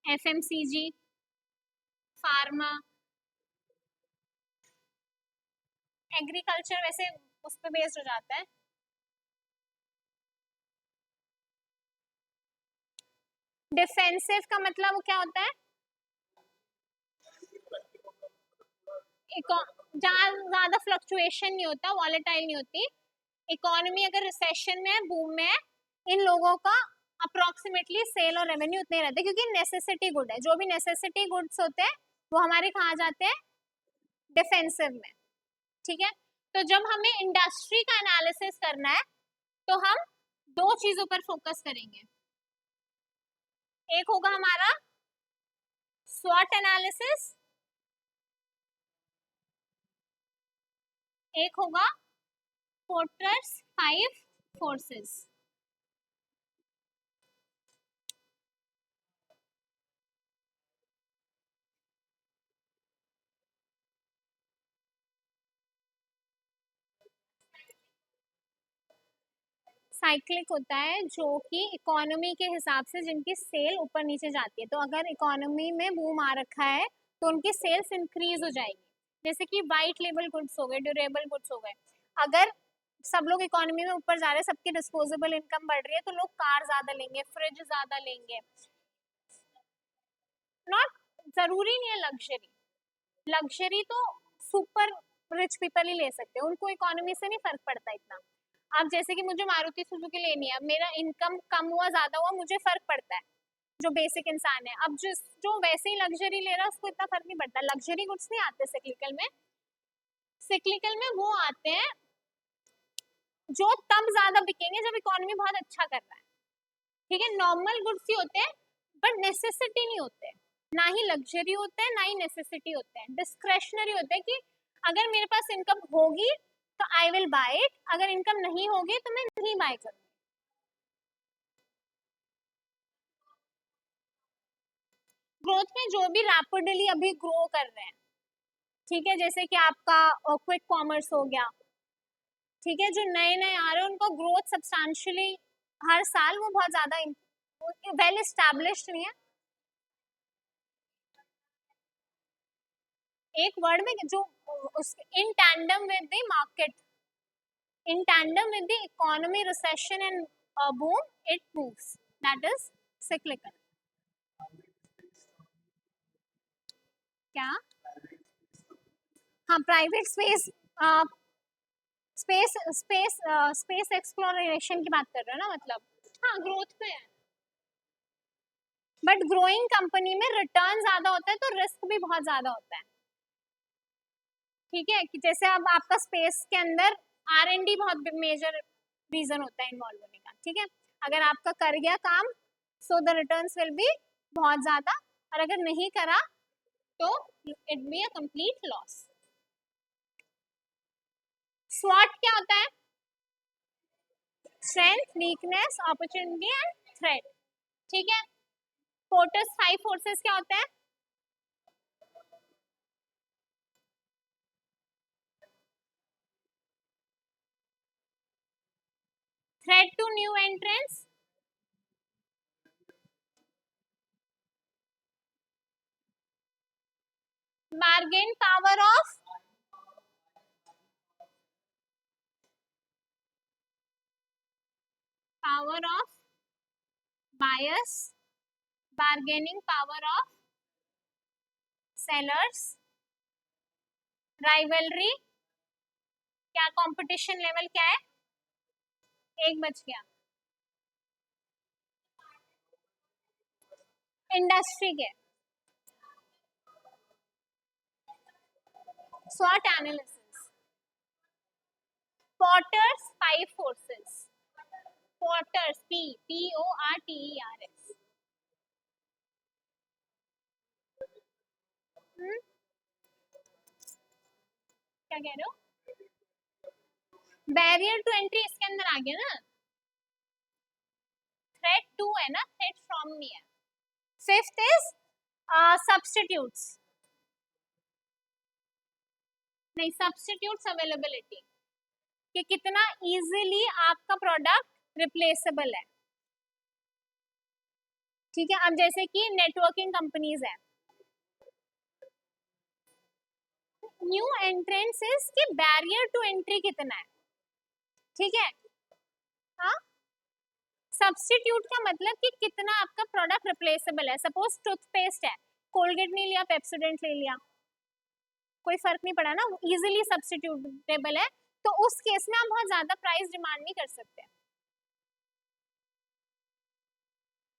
एफएमसीजी, फार्मा, एग्रीकल्चर वैसे उस पर बेस्ड हो जाता है। डिफेंसिव का मतलब क्या होता है? जहाँ ज्यादा फ्लक्चुएशन नहीं होता, वॉलेटाइल नहीं होती इकोनॉमी। अगर रिसेशन में है, बूम में है, इन लोगों का अप्रोक्सीमेटली सेल और रेवेन्यू उतने रहते हैं क्योंकि नेसेसिटी गुड है। जो भी नेसेसिटी गुड्स होते हैं वो हमारे कहाँ जाते हैं? डिफेंसिव में। ठीक है, तो जब हमें इंडस्ट्री का एनालिसिस करना है तो हम दो चीजों पर फोकस करेंगे। एक होगा हमारा स्वॉट एनालिसिस एक होगा पोर्टर्स 5 फोर्सेस। साइक्लिक होता है जो कि इकोनॉमी के हिसाब से जिनकी सेल ऊपर नीचे जाती है, तो अगर इकोनॉमी में बूम आ रखा है तो उनकी सेल्स इंक्रीज हो जाएगी। जैसे कि वाइट लेबल गुड्स हो गए, ड्यूरेबल गुड्स हो गए। अगर सब लोग इकोनॉमी में ऊपर जा रहे हैं, सबकी डिस्पोजेबल इनकम बढ़ रही है, तो लोग कार ज्यादा लेंगे, फ्रिज ज्यादा लेंगे। नॉट जरूरी नहीं है लग्जरी, लग्जरी तो सुपर रिच पीपल ही ले सकते हैं, उनको इकोनॉमी से नहीं फर्क पड़ता इतना। अब जैसे कि मुझे मारुति सुजुकी लेनी है, अब मेरा इनकम कम हुआ ज्यादा हुआ मुझे फर्क पड़ता है, जो बेसिक इंसान है। अब जो वैसे ही लग्जरी ले रहा है उसको इतना फर्क नहीं पड़ता। लग्जरी गुड्स नहीं आते सिक्लिकल में, सिक्लिकल में वो आते हैं जो तब ज्यादा बिकेंगे जब इकोनॉमी बहुत अच्छा कर रहा है। ठीक है, नॉर्मल गुड्स ही होते हैं बट नेसेसिटी नहीं होते, ना ही लग्जरी होते हैं ना ही नेसेसिटी होते हैं, डिस्क्रेशनरी होते हैं कि अगर मेरे पास इनकम होगी तो आई विल बाय इट, अगर इनकम नहीं होगी तो मैं नहीं बाय करूंगी। ग्रोथ में जो भी रैपिडली अभी ग्रो कर रहे हैं, ठीक है, जैसे कि आपका क्विक कॉमर्स हो गया, ठीक है, जो नए नए आ रहे हैं उनका ग्रोथ सब्सटैंशियली हर साल वो बहुत ज्यादा वेल एस्टैब्लिश्ड नहीं है। एक वर्ड में जो in tandem with the market, in tandem with the economy recession and boom it moves, that is cyclical। क्या? हाँ, private space, space space space exploration की बात कर रहे हो ना, मतलब हाँ ग्रोथ पे है, बट ग्रोइंग कंपनी में रिटर्न ज्यादा होता है तो रिस्क भी बहुत ज्यादा होता है। ठीक है, कि जैसे अब आपका स्पेस के अंदर R&D बहुत मेजर रीजन होता है इन्वॉल्व होने का। ठीक है, अगर आपका कर गया काम so the returns will be बहुत ज्यादा, और अगर नहीं करा तो it be a complete loss. स्वॉट क्या होता है? Strength, weakness, opportunity and threat. ठीक है, फोर्ट्रेस 5 फोर्सेस क्या होते हैं? Threat to new entrance, bargain power of buyers, bargaining power of sellers, rivalry, क्या कंपटीशन लेवल क्या है? एक बच गया, इंडस्ट्री के। स्वॉट analysis, Porter's 5 forces, Porter's PORTERS। क्या कह रहे हो? बैरियर टू एंट्री इसके अंदर आ गया ना, थ्रेट टू है ना, थ्रेट फ्रॉम नहीं है। फिफ्थ इज सब्स्टिट्यूट्स, नहीं सब्स्टिट्यूट्स अवेलेबिलिटी, कि कितना इजीली आपका प्रोडक्ट रिप्लेसेबल है। ठीक है, अब जैसे कि नेटवर्किंग कंपनीज है, न्यू एंट्रेंसेस के बैरियर टू एंट्री कितना है। ठीक है, हाँ, सब्स्टिट्यूट का मतलब कि कितना आपका प्रोडक्ट रिप्लेसेबल है। सपोज टूथपेस्ट है, कोलगेट नहीं लिया, पेप्सोडेंट ले लिया, कोई फर्क नहीं पड़ा ना, इजीली सब्स्टिट्यूटेबल है, तो उस केस में आप बहुत ज्यादा प्राइस डिमांड नहीं कर सकते।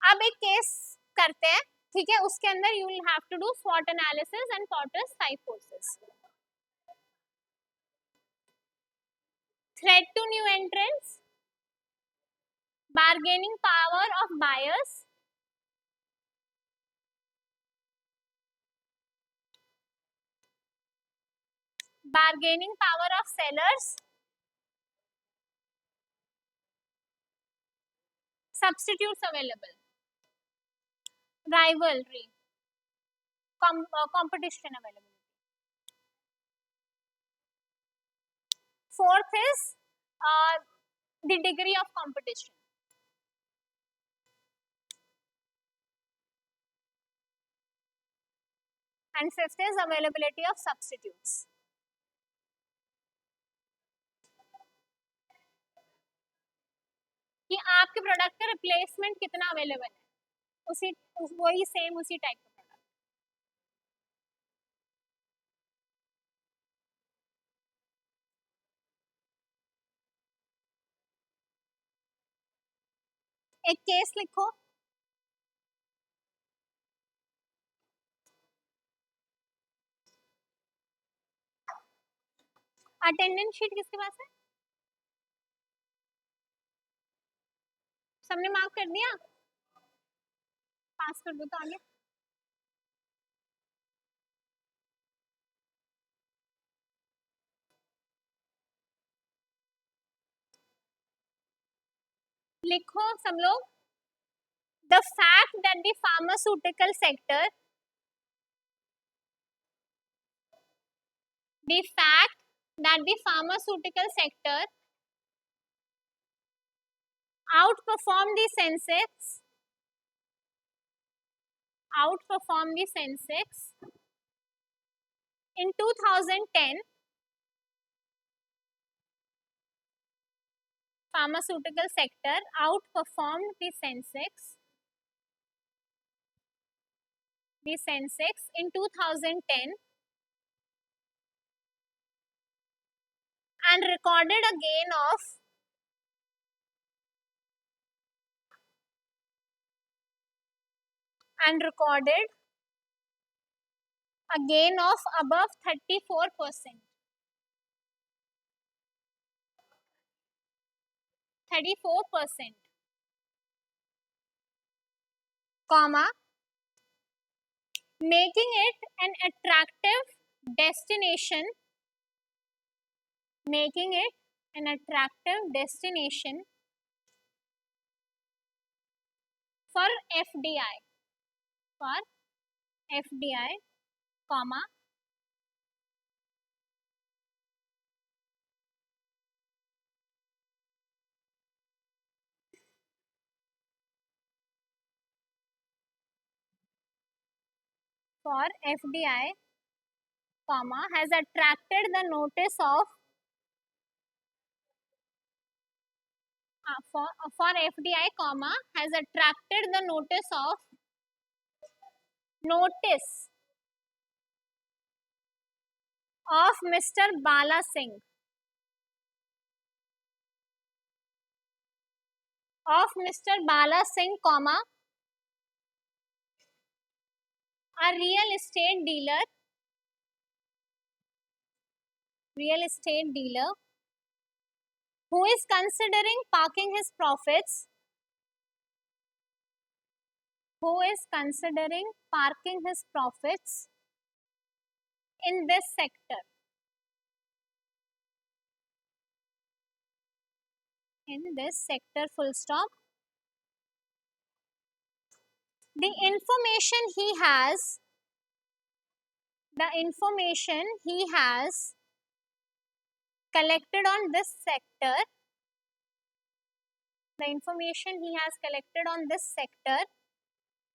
अब एक केस करते हैं, ठीक है, उसके अंदर you will have to do स्वॉट analysis and Porter's 5 forces. Threat to new entrance, bargaining power of buyers, bargaining power of sellers, substitutes available, rivalry, competition available. Fourth is the degree of competition. And fifth is availability of substitutes. कि आपके product का replacement कितना available है, उसी वही same उसी type का product. एक केस लिखो. अटेंडेंस शीट किसके पास है? सबने मार्क कर दिया? पास कर दो तो आगे. लिखो सब लोग. The fact that the pharmaceutical sector, the fact that the pharmaceutical sector outperformed the Sensex, in 2010. Pharmaceutical sector outperformed the Sensex in 2010 and recorded a gain of above 34%. 34%, comma, making it an attractive destination for FDI, comma, has attracted the notice of for FDI, comma, has attracted the notice of Mr. Bala Singh, comma, a real estate dealer who is considering parking his profits in this sector. Full stop. The information he has collected on this sector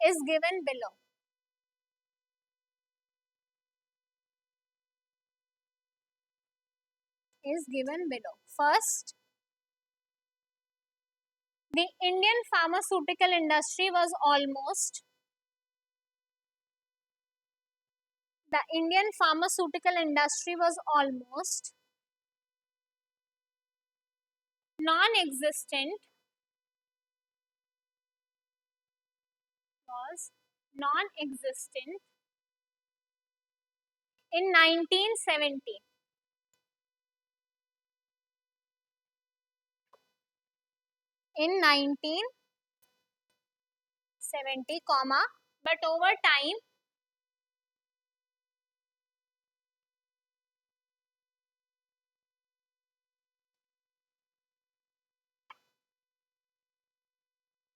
is given below. First, the Indian pharmaceutical industry was almost non-existent in 1970. Comma, but over time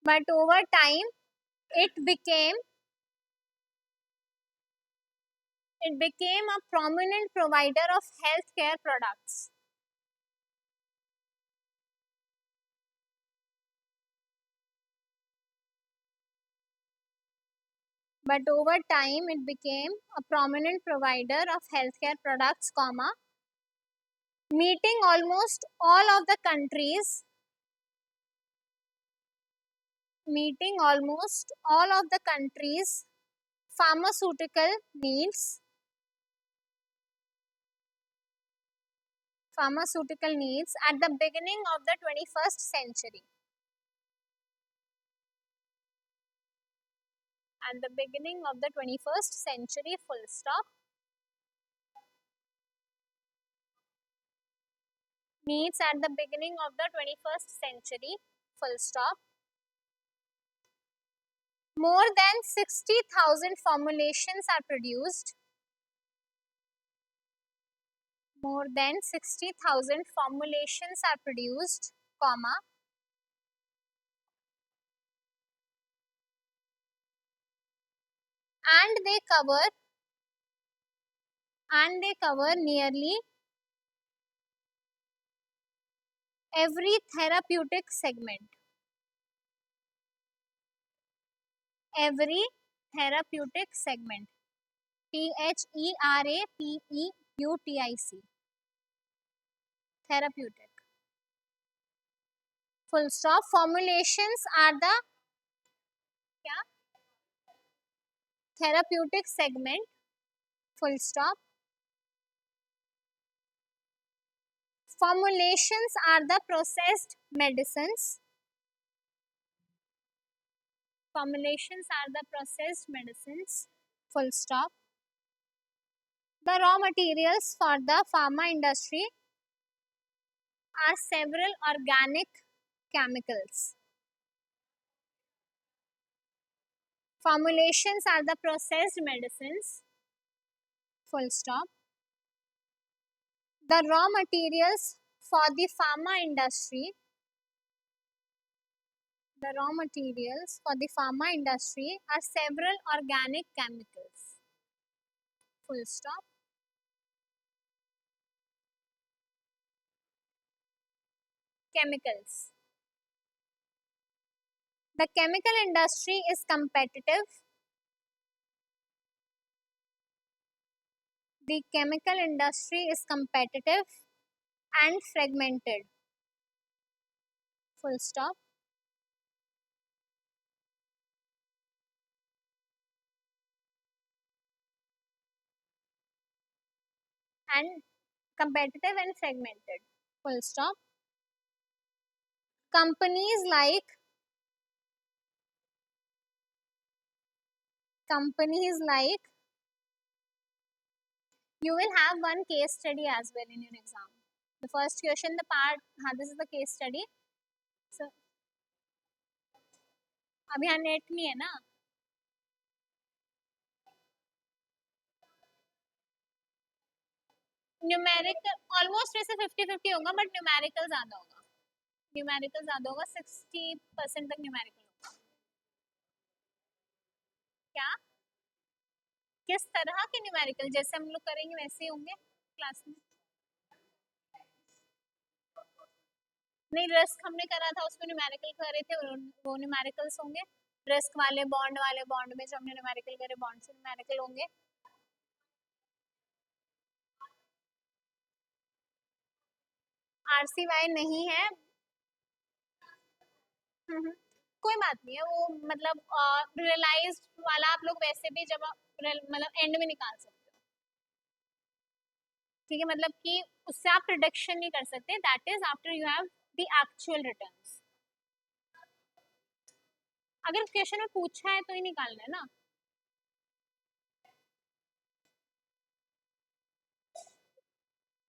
but over time it became a prominent provider of healthcare products. But over time it became a prominent provider of healthcare products, comma, meeting almost all of the country's pharmaceutical needs at the beginning of the 21st century. At the beginning of the 21st century, full stop. Needs at the beginning of the 21st century, full stop. More than 60,000 formulations are produced. More than 60,000 formulations are produced, comma, and they cover nearly every therapeutic segment. Every therapeutic segment. THERAPEUTIC. Therapeutic. Full stop. Formulations are the क्या? Therapeutic segment. Full stop. Formulations are the processed medicines. Formulations are the processed medicines. Full stop. The raw materials for the pharma industry are several organic chemicals. Formulations are the processed medicines. Full stop. The raw materials for the pharma industry are several organic chemicals. Full stop. Chemicals. The chemical industry is competitive. The chemical industry is competitive and fragmented. Full stop. And competitive and fragmented. Full stop. Companies like you will have one case study as well in your exam. The first question, this is the case study. So अब यहाँ net नहीं है ना, numerical almost वैसे 50-50 होगा, but numerical ज्यादा होगा. 60% तक न्यूमेरिकल होगा. क्या? किस तरह के न्यूमेरिकल? जैसे हम लोग करेंगे वैसे ही होंगे क्लास में. नहीं, रिस्क हमने करा था, उसमें न्यूमेरिकल कर रहे थे, वो न्यूमेरिकल्स होंगे. रिस्क वाले बॉन्ड में जो हमने न्यूमेरिकल करे, बॉन्ड से न्यूमेरिकल होंगे. RCY नहीं है. कोई बात नहीं है, वो मतलब रियलाइज वाला आप लोग वैसे भी जब मतलब एंड में निकाल सकते हो. ठीक है, मतलब कि उससे आप प्रिडिक्शन नहीं कर सकते. That is after you have the actual returns. अगर क्वेश्चन में पूछा है तो ही निकालना है ना.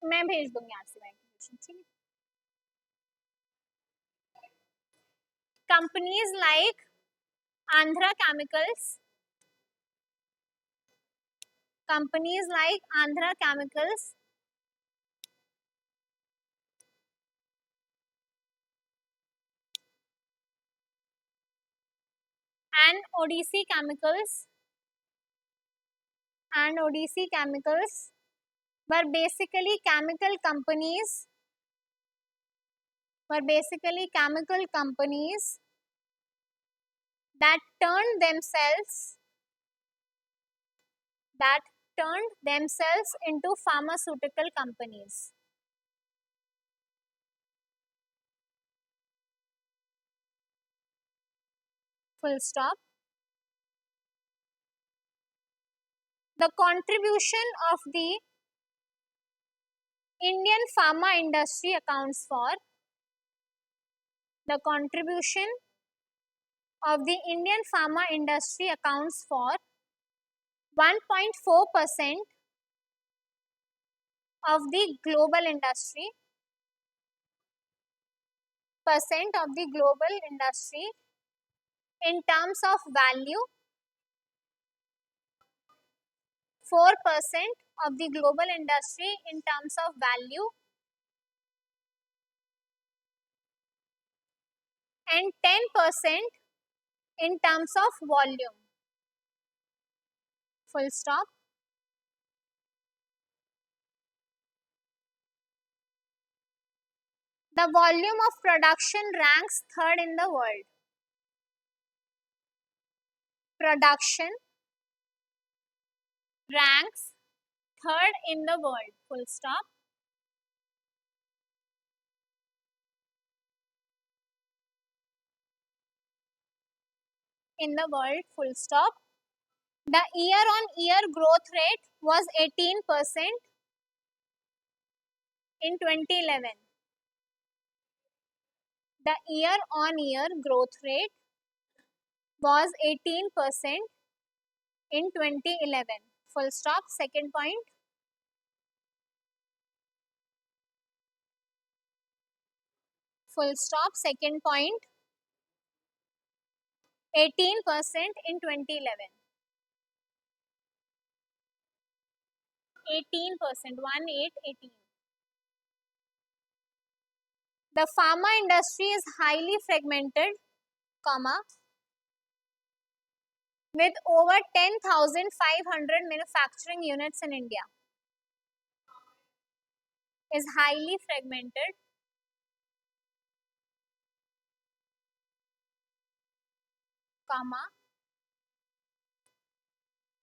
मैं भेज दूंगी RCY की क्वेश्चन. ठीक है. Companies like Andhra Chemicals, and ODC Chemicals were basically chemical companies that turned themselves into pharmaceutical companies. Full stop. The contribution of the Indian pharma industry accounts for 1.4% of the global industry in terms of value, 4% of the global industry in terms of value, and 10% in terms of volume. Full stop. The volume of production ranks third in the world. Production ranks third in the world. Full stop. In the world. Full stop. The year-on-year growth rate was 18% in 2011. The year-on-year growth rate was 18% in 2011. Full stop. Second point. Full stop. Second point. 18% in 2011. 18%. 18. The pharma industry is highly fragmented, with over 10,500 manufacturing units in India. Is highly fragmented,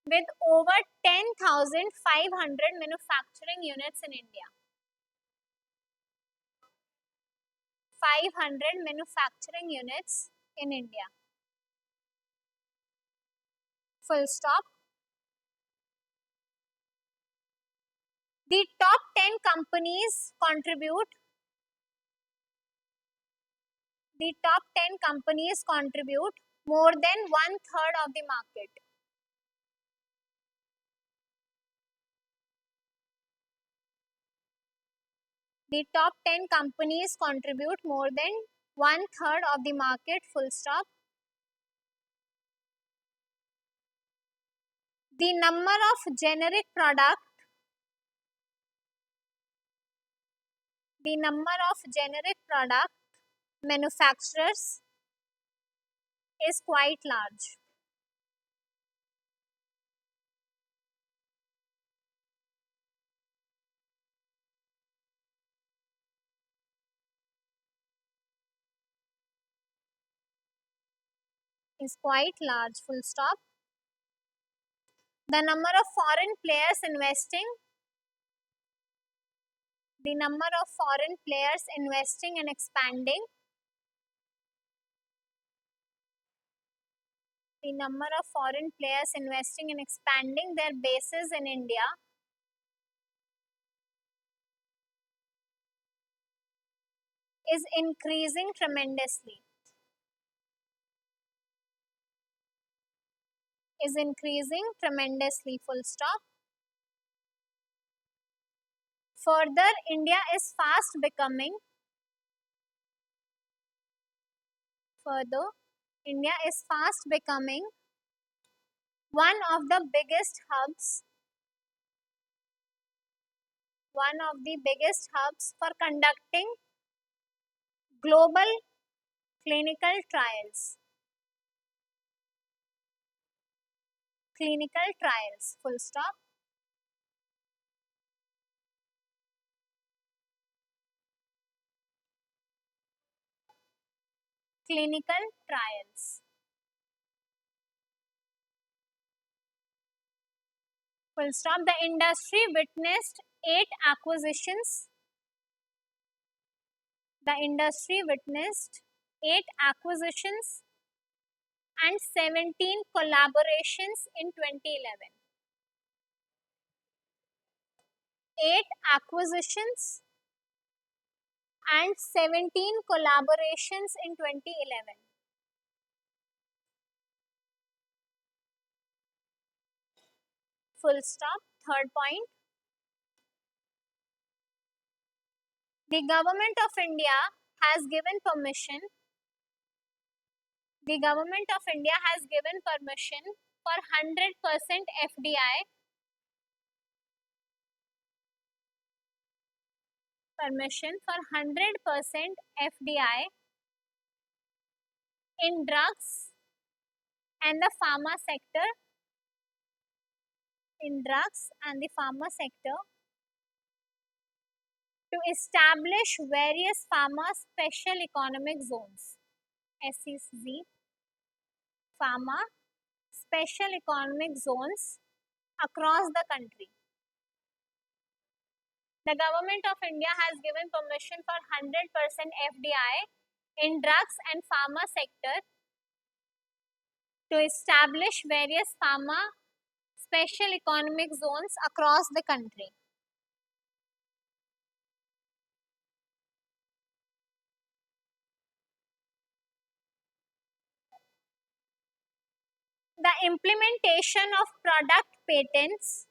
with over 10,500 manufacturing units in India. 500 manufacturing units in India. Full stop. The top 10 companies contribute more than one-third of the market. The top 10 companies contribute more than one-third of the market. Full stop. The number of generic product manufacturers is quite large. Full stop. The number of foreign players investing and expanding their bases in India is increasing tremendously. Full stop. Further, India is fast becoming one of the biggest hubs for conducting global clinical trials. clinical trials, full stop. Clinical trials, full stop. The industry witnessed 8 acquisitions. The industry witnessed 8 acquisitions and 17 collaborations in 2011. 8 acquisitions and 17 collaborations in 2011. Full stop. Third point. The government of India has given permission. The government of India has given permission for 100% FDI. Permission for 100% FDI in drugs and the pharma sector. In drugs and the pharma sector, to establish various pharma special economic zones, SEZ, pharma special economic zones across the country. The government of India has given permission for 100% FDI in drugs and pharma sector to establish various pharma special economic zones across the country. The implementation of product patents,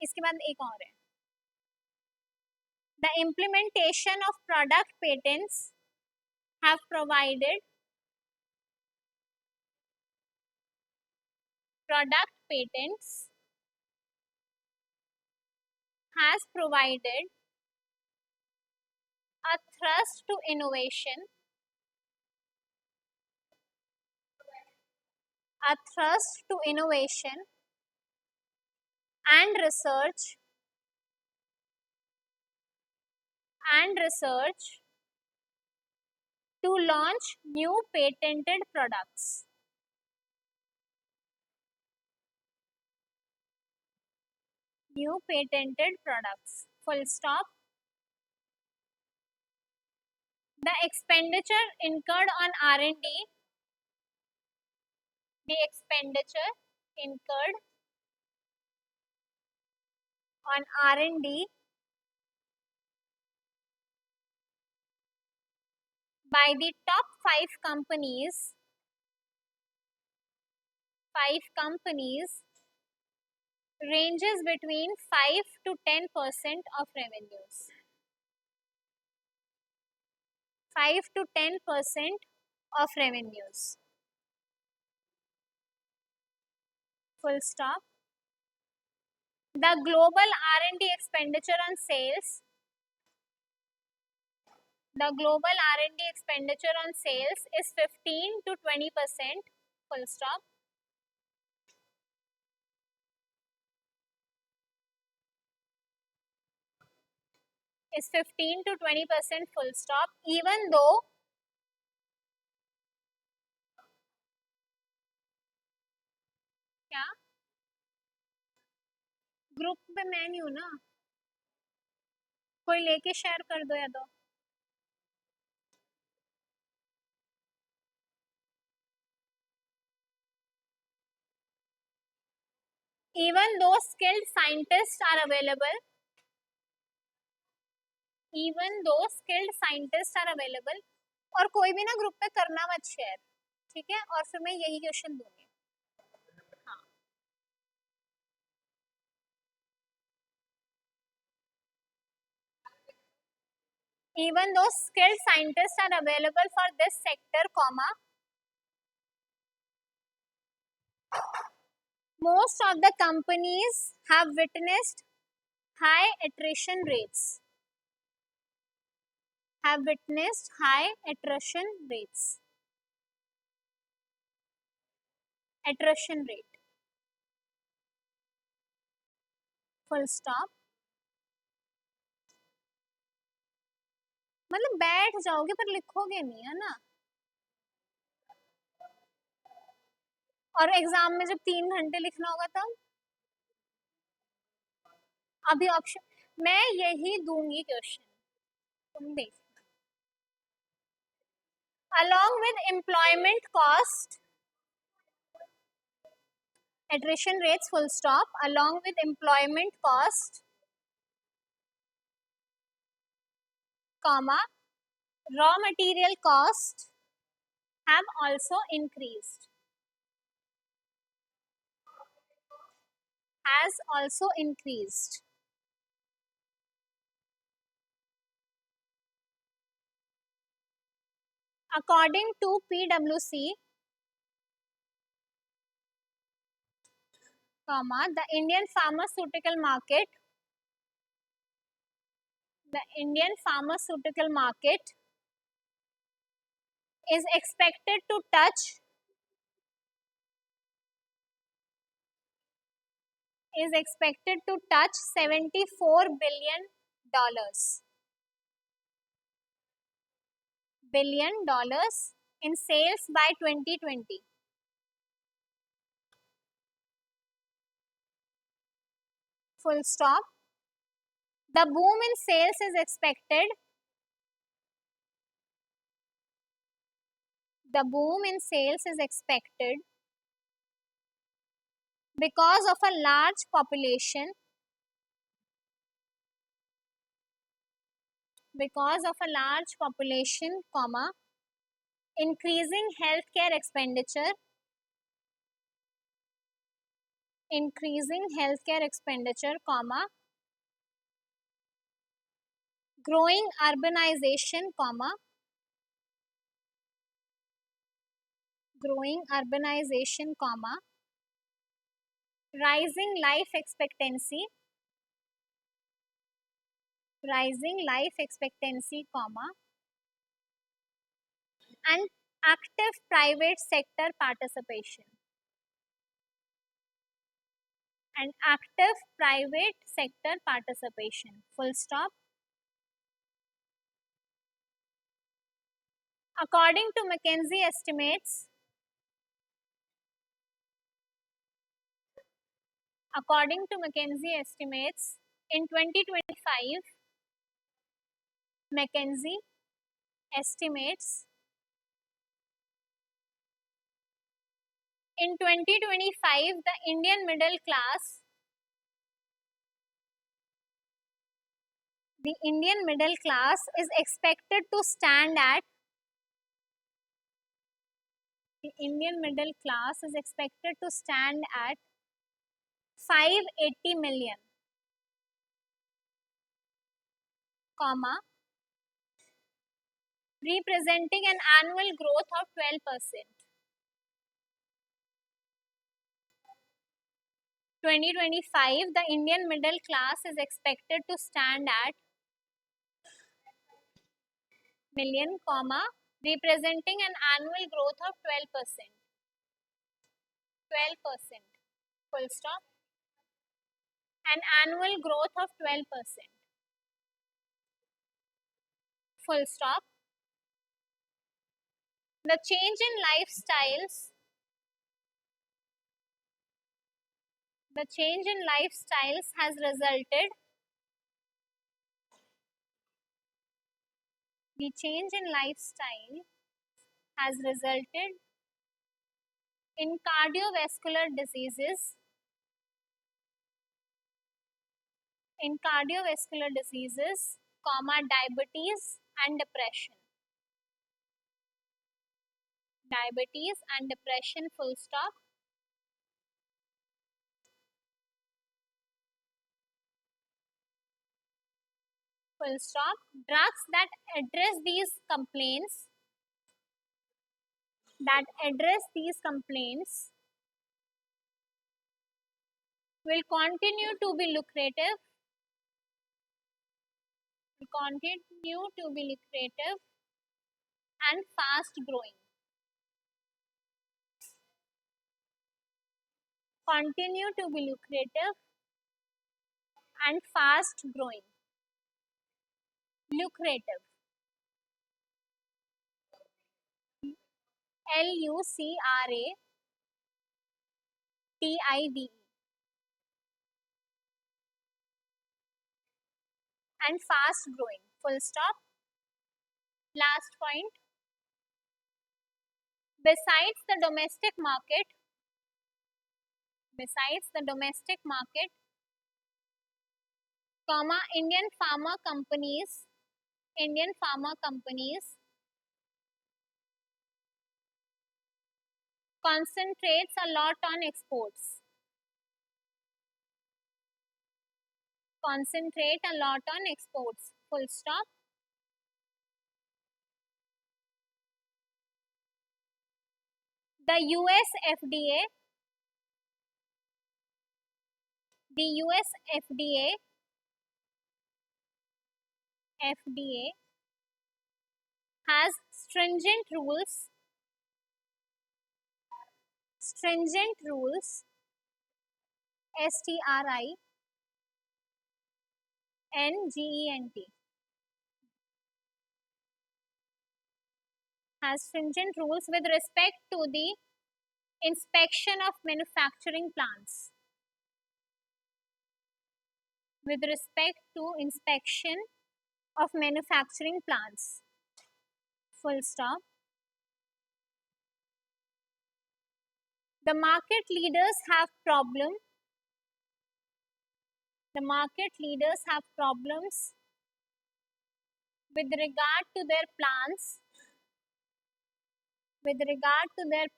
इसके बाद एक और है. The implementation of product patents have provided product patents has provided a thrust to innovation, a thrust to innovation and research to launch new patented products. New patented products. Full stop. The expenditure incurred on R&D, the expenditure incurred on R&D by the top 5 companies ranges between 5 to 10% of revenues. 5 to 10% of revenues. Full stop. The global R&D expenditure on sales. The global R&D expenditure on sales is 15 to 20%. Full stop. Is 15 to 20%. Full stop. Even though क्या group पे मैं नहीं हूँ ना, कोई लेके share कर दो या दो. Even though skilled scientists are available, और कोई भी ना ग्रुप पे करना मत शेयर, ठीक है? और फिर मैं यही क्वेश्चन दूंगी. हाँ. Even though skilled scientists are available for this sector, most of the companies have witnessed high attrition rates. attrition rate, full stop. मतलब बैठ जाओगे पर लिखोगे नहीं, है ना? और एग्जाम में जब 3 घंटे लिखना होगा तब अभी ऑप्शन मैं यही दूंगी क्वेश्चन, तुम देख. Along with employment cost, attrition rates, full stop. Along with employment cost, comma, raw material cost have also increased. Has also increased. According to PwC, comma, the Indian pharmaceutical market is expected to touch $74 billion in sales by 2020. Full stop. The boom in sales is expected. The boom in sales is expected because of a large population, comma, increasing healthcare expenditure, comma, growing urbanization, comma, rising life expectancy, comma, and active private sector participation. Full stop. According to McKinsey estimates, in 2025, McKinsey estimates in 2025 the Indian middle class is expected to stand at $580 million, comma, representing an annual growth of 12%. 2025, the Indian middle class is expected to stand at million, comma, representing an annual growth of 12%. Full stop. An annual growth of 12%. Full stop. The change in lifestyles has resulted in cardiovascular diseases, comma, diabetes and depression. Full stop. Drugs that address these complaints will continue to be lucrative and fast growing. continue to be lucrative and fast growing. Lucrative. LUCRATIVE. And fast growing. Full stop. Last point. Besides the domestic market, comma, Indian pharma companies concentrates a lot on exports. Concentrate a lot on exports. Full stop. The US FDA, FDA has stringent rules, STRINGENT, has stringent rules with respect to the inspection of manufacturing plants. With respect to inspection of manufacturing plants. Full stop. The market leaders have problems with regard to their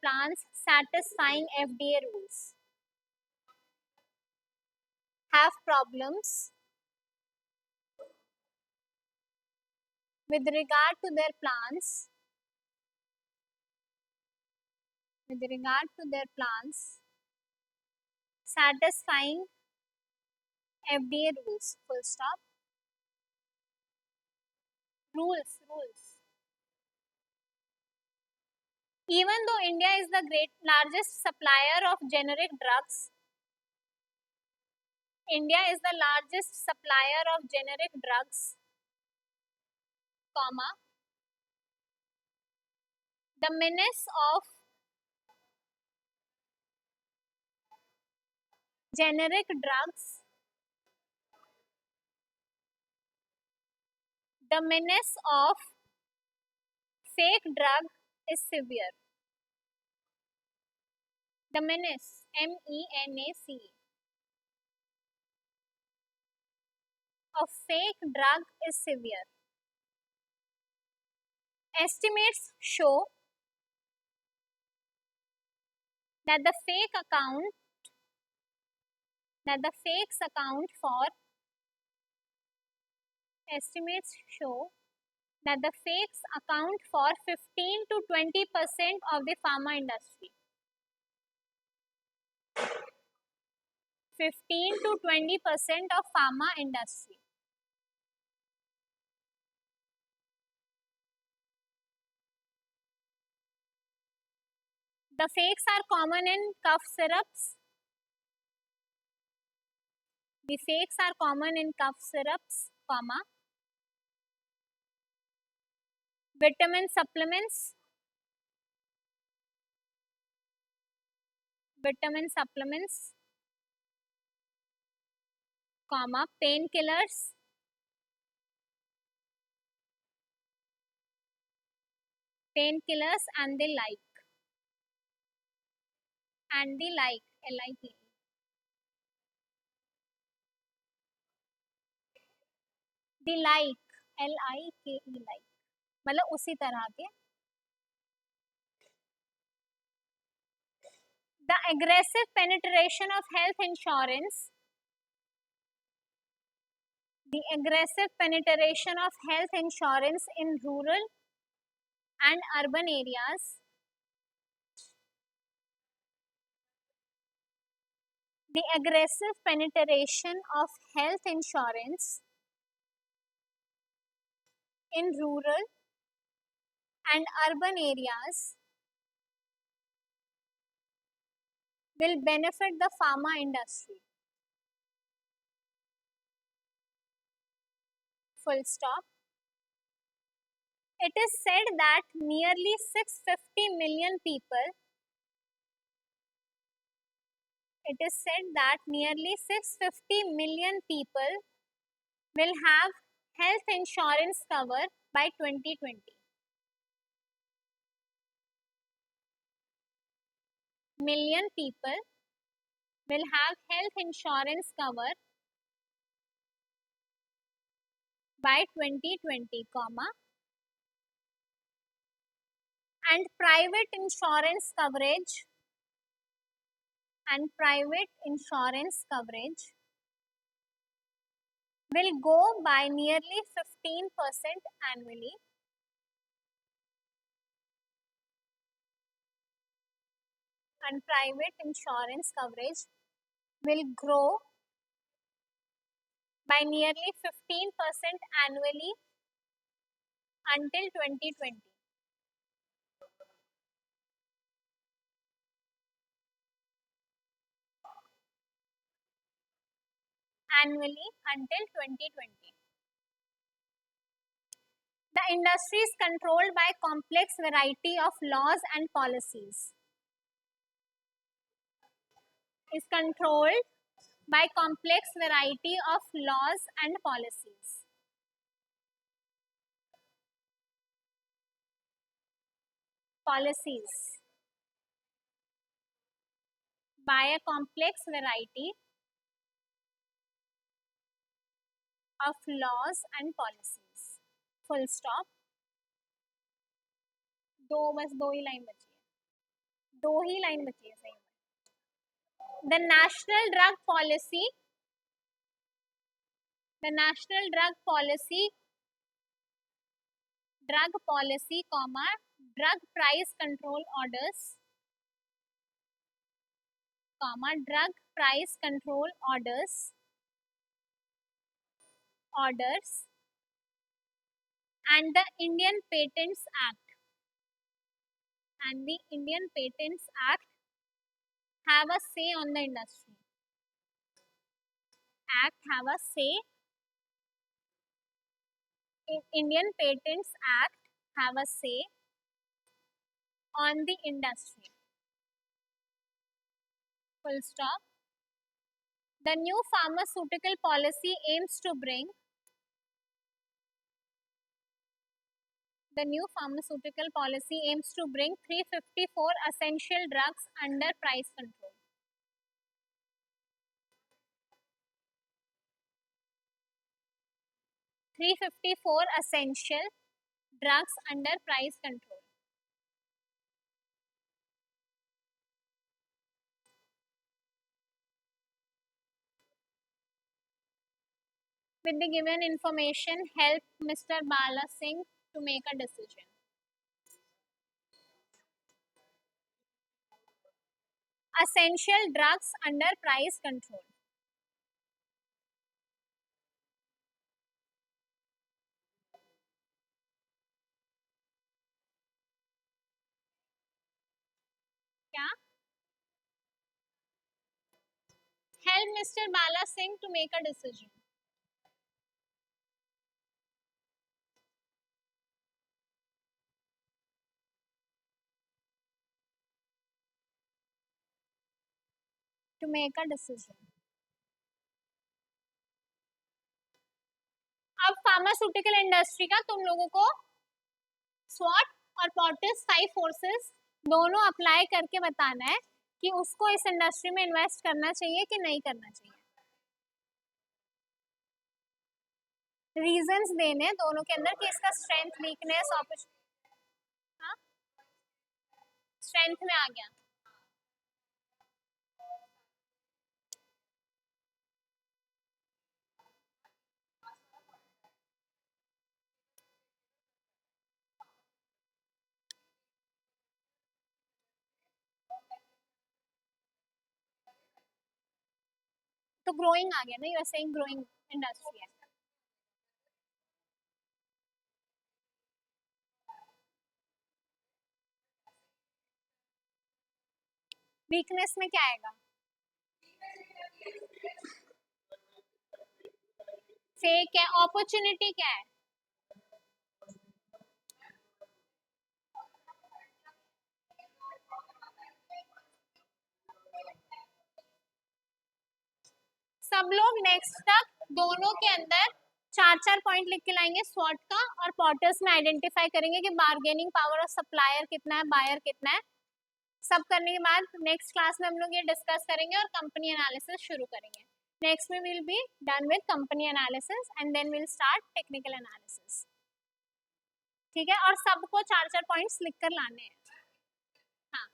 plans satisfying FDA rules. Have problems with regard to their plans satisfying FDA rules. Full stop. Rules. Even though India is the largest supplier of generic drugs, comma, the menace of generic drugs, the menace of fake drug is severe. The menace, MENACE, of fake drug is severe. Estimates show that the fakes account for 15 to 20% of the pharma industry. 15 to 20% of pharma industry. The fakes are common in cough syrups. Comma, vitamin supplements, comma, painkillers, and the like. LIKE. The like, LIKE, like. मतलब उसी तरह के. The aggressive penetration of health insurance. In rural and urban areas. The aggressive penetration of health insurance in rural and urban areas will benefit the pharma industry. Full stop. It is said that nearly 650 million people, it is said that nearly 650 million people will have health insurance cover by 2020. Million people will have health insurance cover by 2020, comma, and private insurance coverage will go by nearly 15% annually, and private insurance coverage will grow by nearly 15% annually until 2020. Annually until 2020. The industry is controlled by complex variety of laws and policies. Is controlled by complex variety of laws and policies. Policies. By a complex variety of laws and policies. Full stop. दो ही line बची है, दो ही line बची है सही में. The national drug policy, comma, drug price control orders, comma, drug price control orders, and the Indian Patents Act have a say on the industry. Indian Patents Act have a say on the industry. Full stop. The new pharmaceutical policy aims to bring The new pharmaceutical policy aims to bring 354 essential drugs under price control. 354 essential drugs under price control. With the given information, help Mr. Bala Singh to make a decision. Essential drugs under price control. क्या? Help Mr. Bala Singh to make a decision. To make a decision. अब pharmaceutical industry का तुम लोगों को स्वॉट और पॉटिस 5 forces दोनों apply करके बताना है कि उसको इस इंडस्ट्री में इन्वेस्ट करना चाहिए कि नहीं करना चाहिए. रीजंस देने दोनों के अंदर कि इसका स्ट्रेंथ, वीकनेस, अपॉर्चुनिटी. हाँ, स्ट्रेंथ में आ गया. तो ग्रोइंग आ गया ना, you are saying growing industry है. वीकनेस में क्या आएगा? फेक है। अपॉर्चुनिटी क्या है? सब लोग नेक्स्ट तक दोनों के अंदर 4-4 पॉइंट लिख के लाएंगे स्वॉट का, और पॉटर्स में आइडेंटिफाई करेंगे कि बार्गेनिंग पावर ऑफ सप्लायर कितना है, बायर कितना है। सब करने के बाद नेक्स्ट क्लास में हम लोग ये डिस्कस करेंगे और कंपनी एनालिसिस शुरू करेंगे। नेक्स्ट में will be done with company analysis and then will start technical analysis. ठीक है, और सबको 4-4 पॉइंट्स लिख कर लाने हैं। हाँ।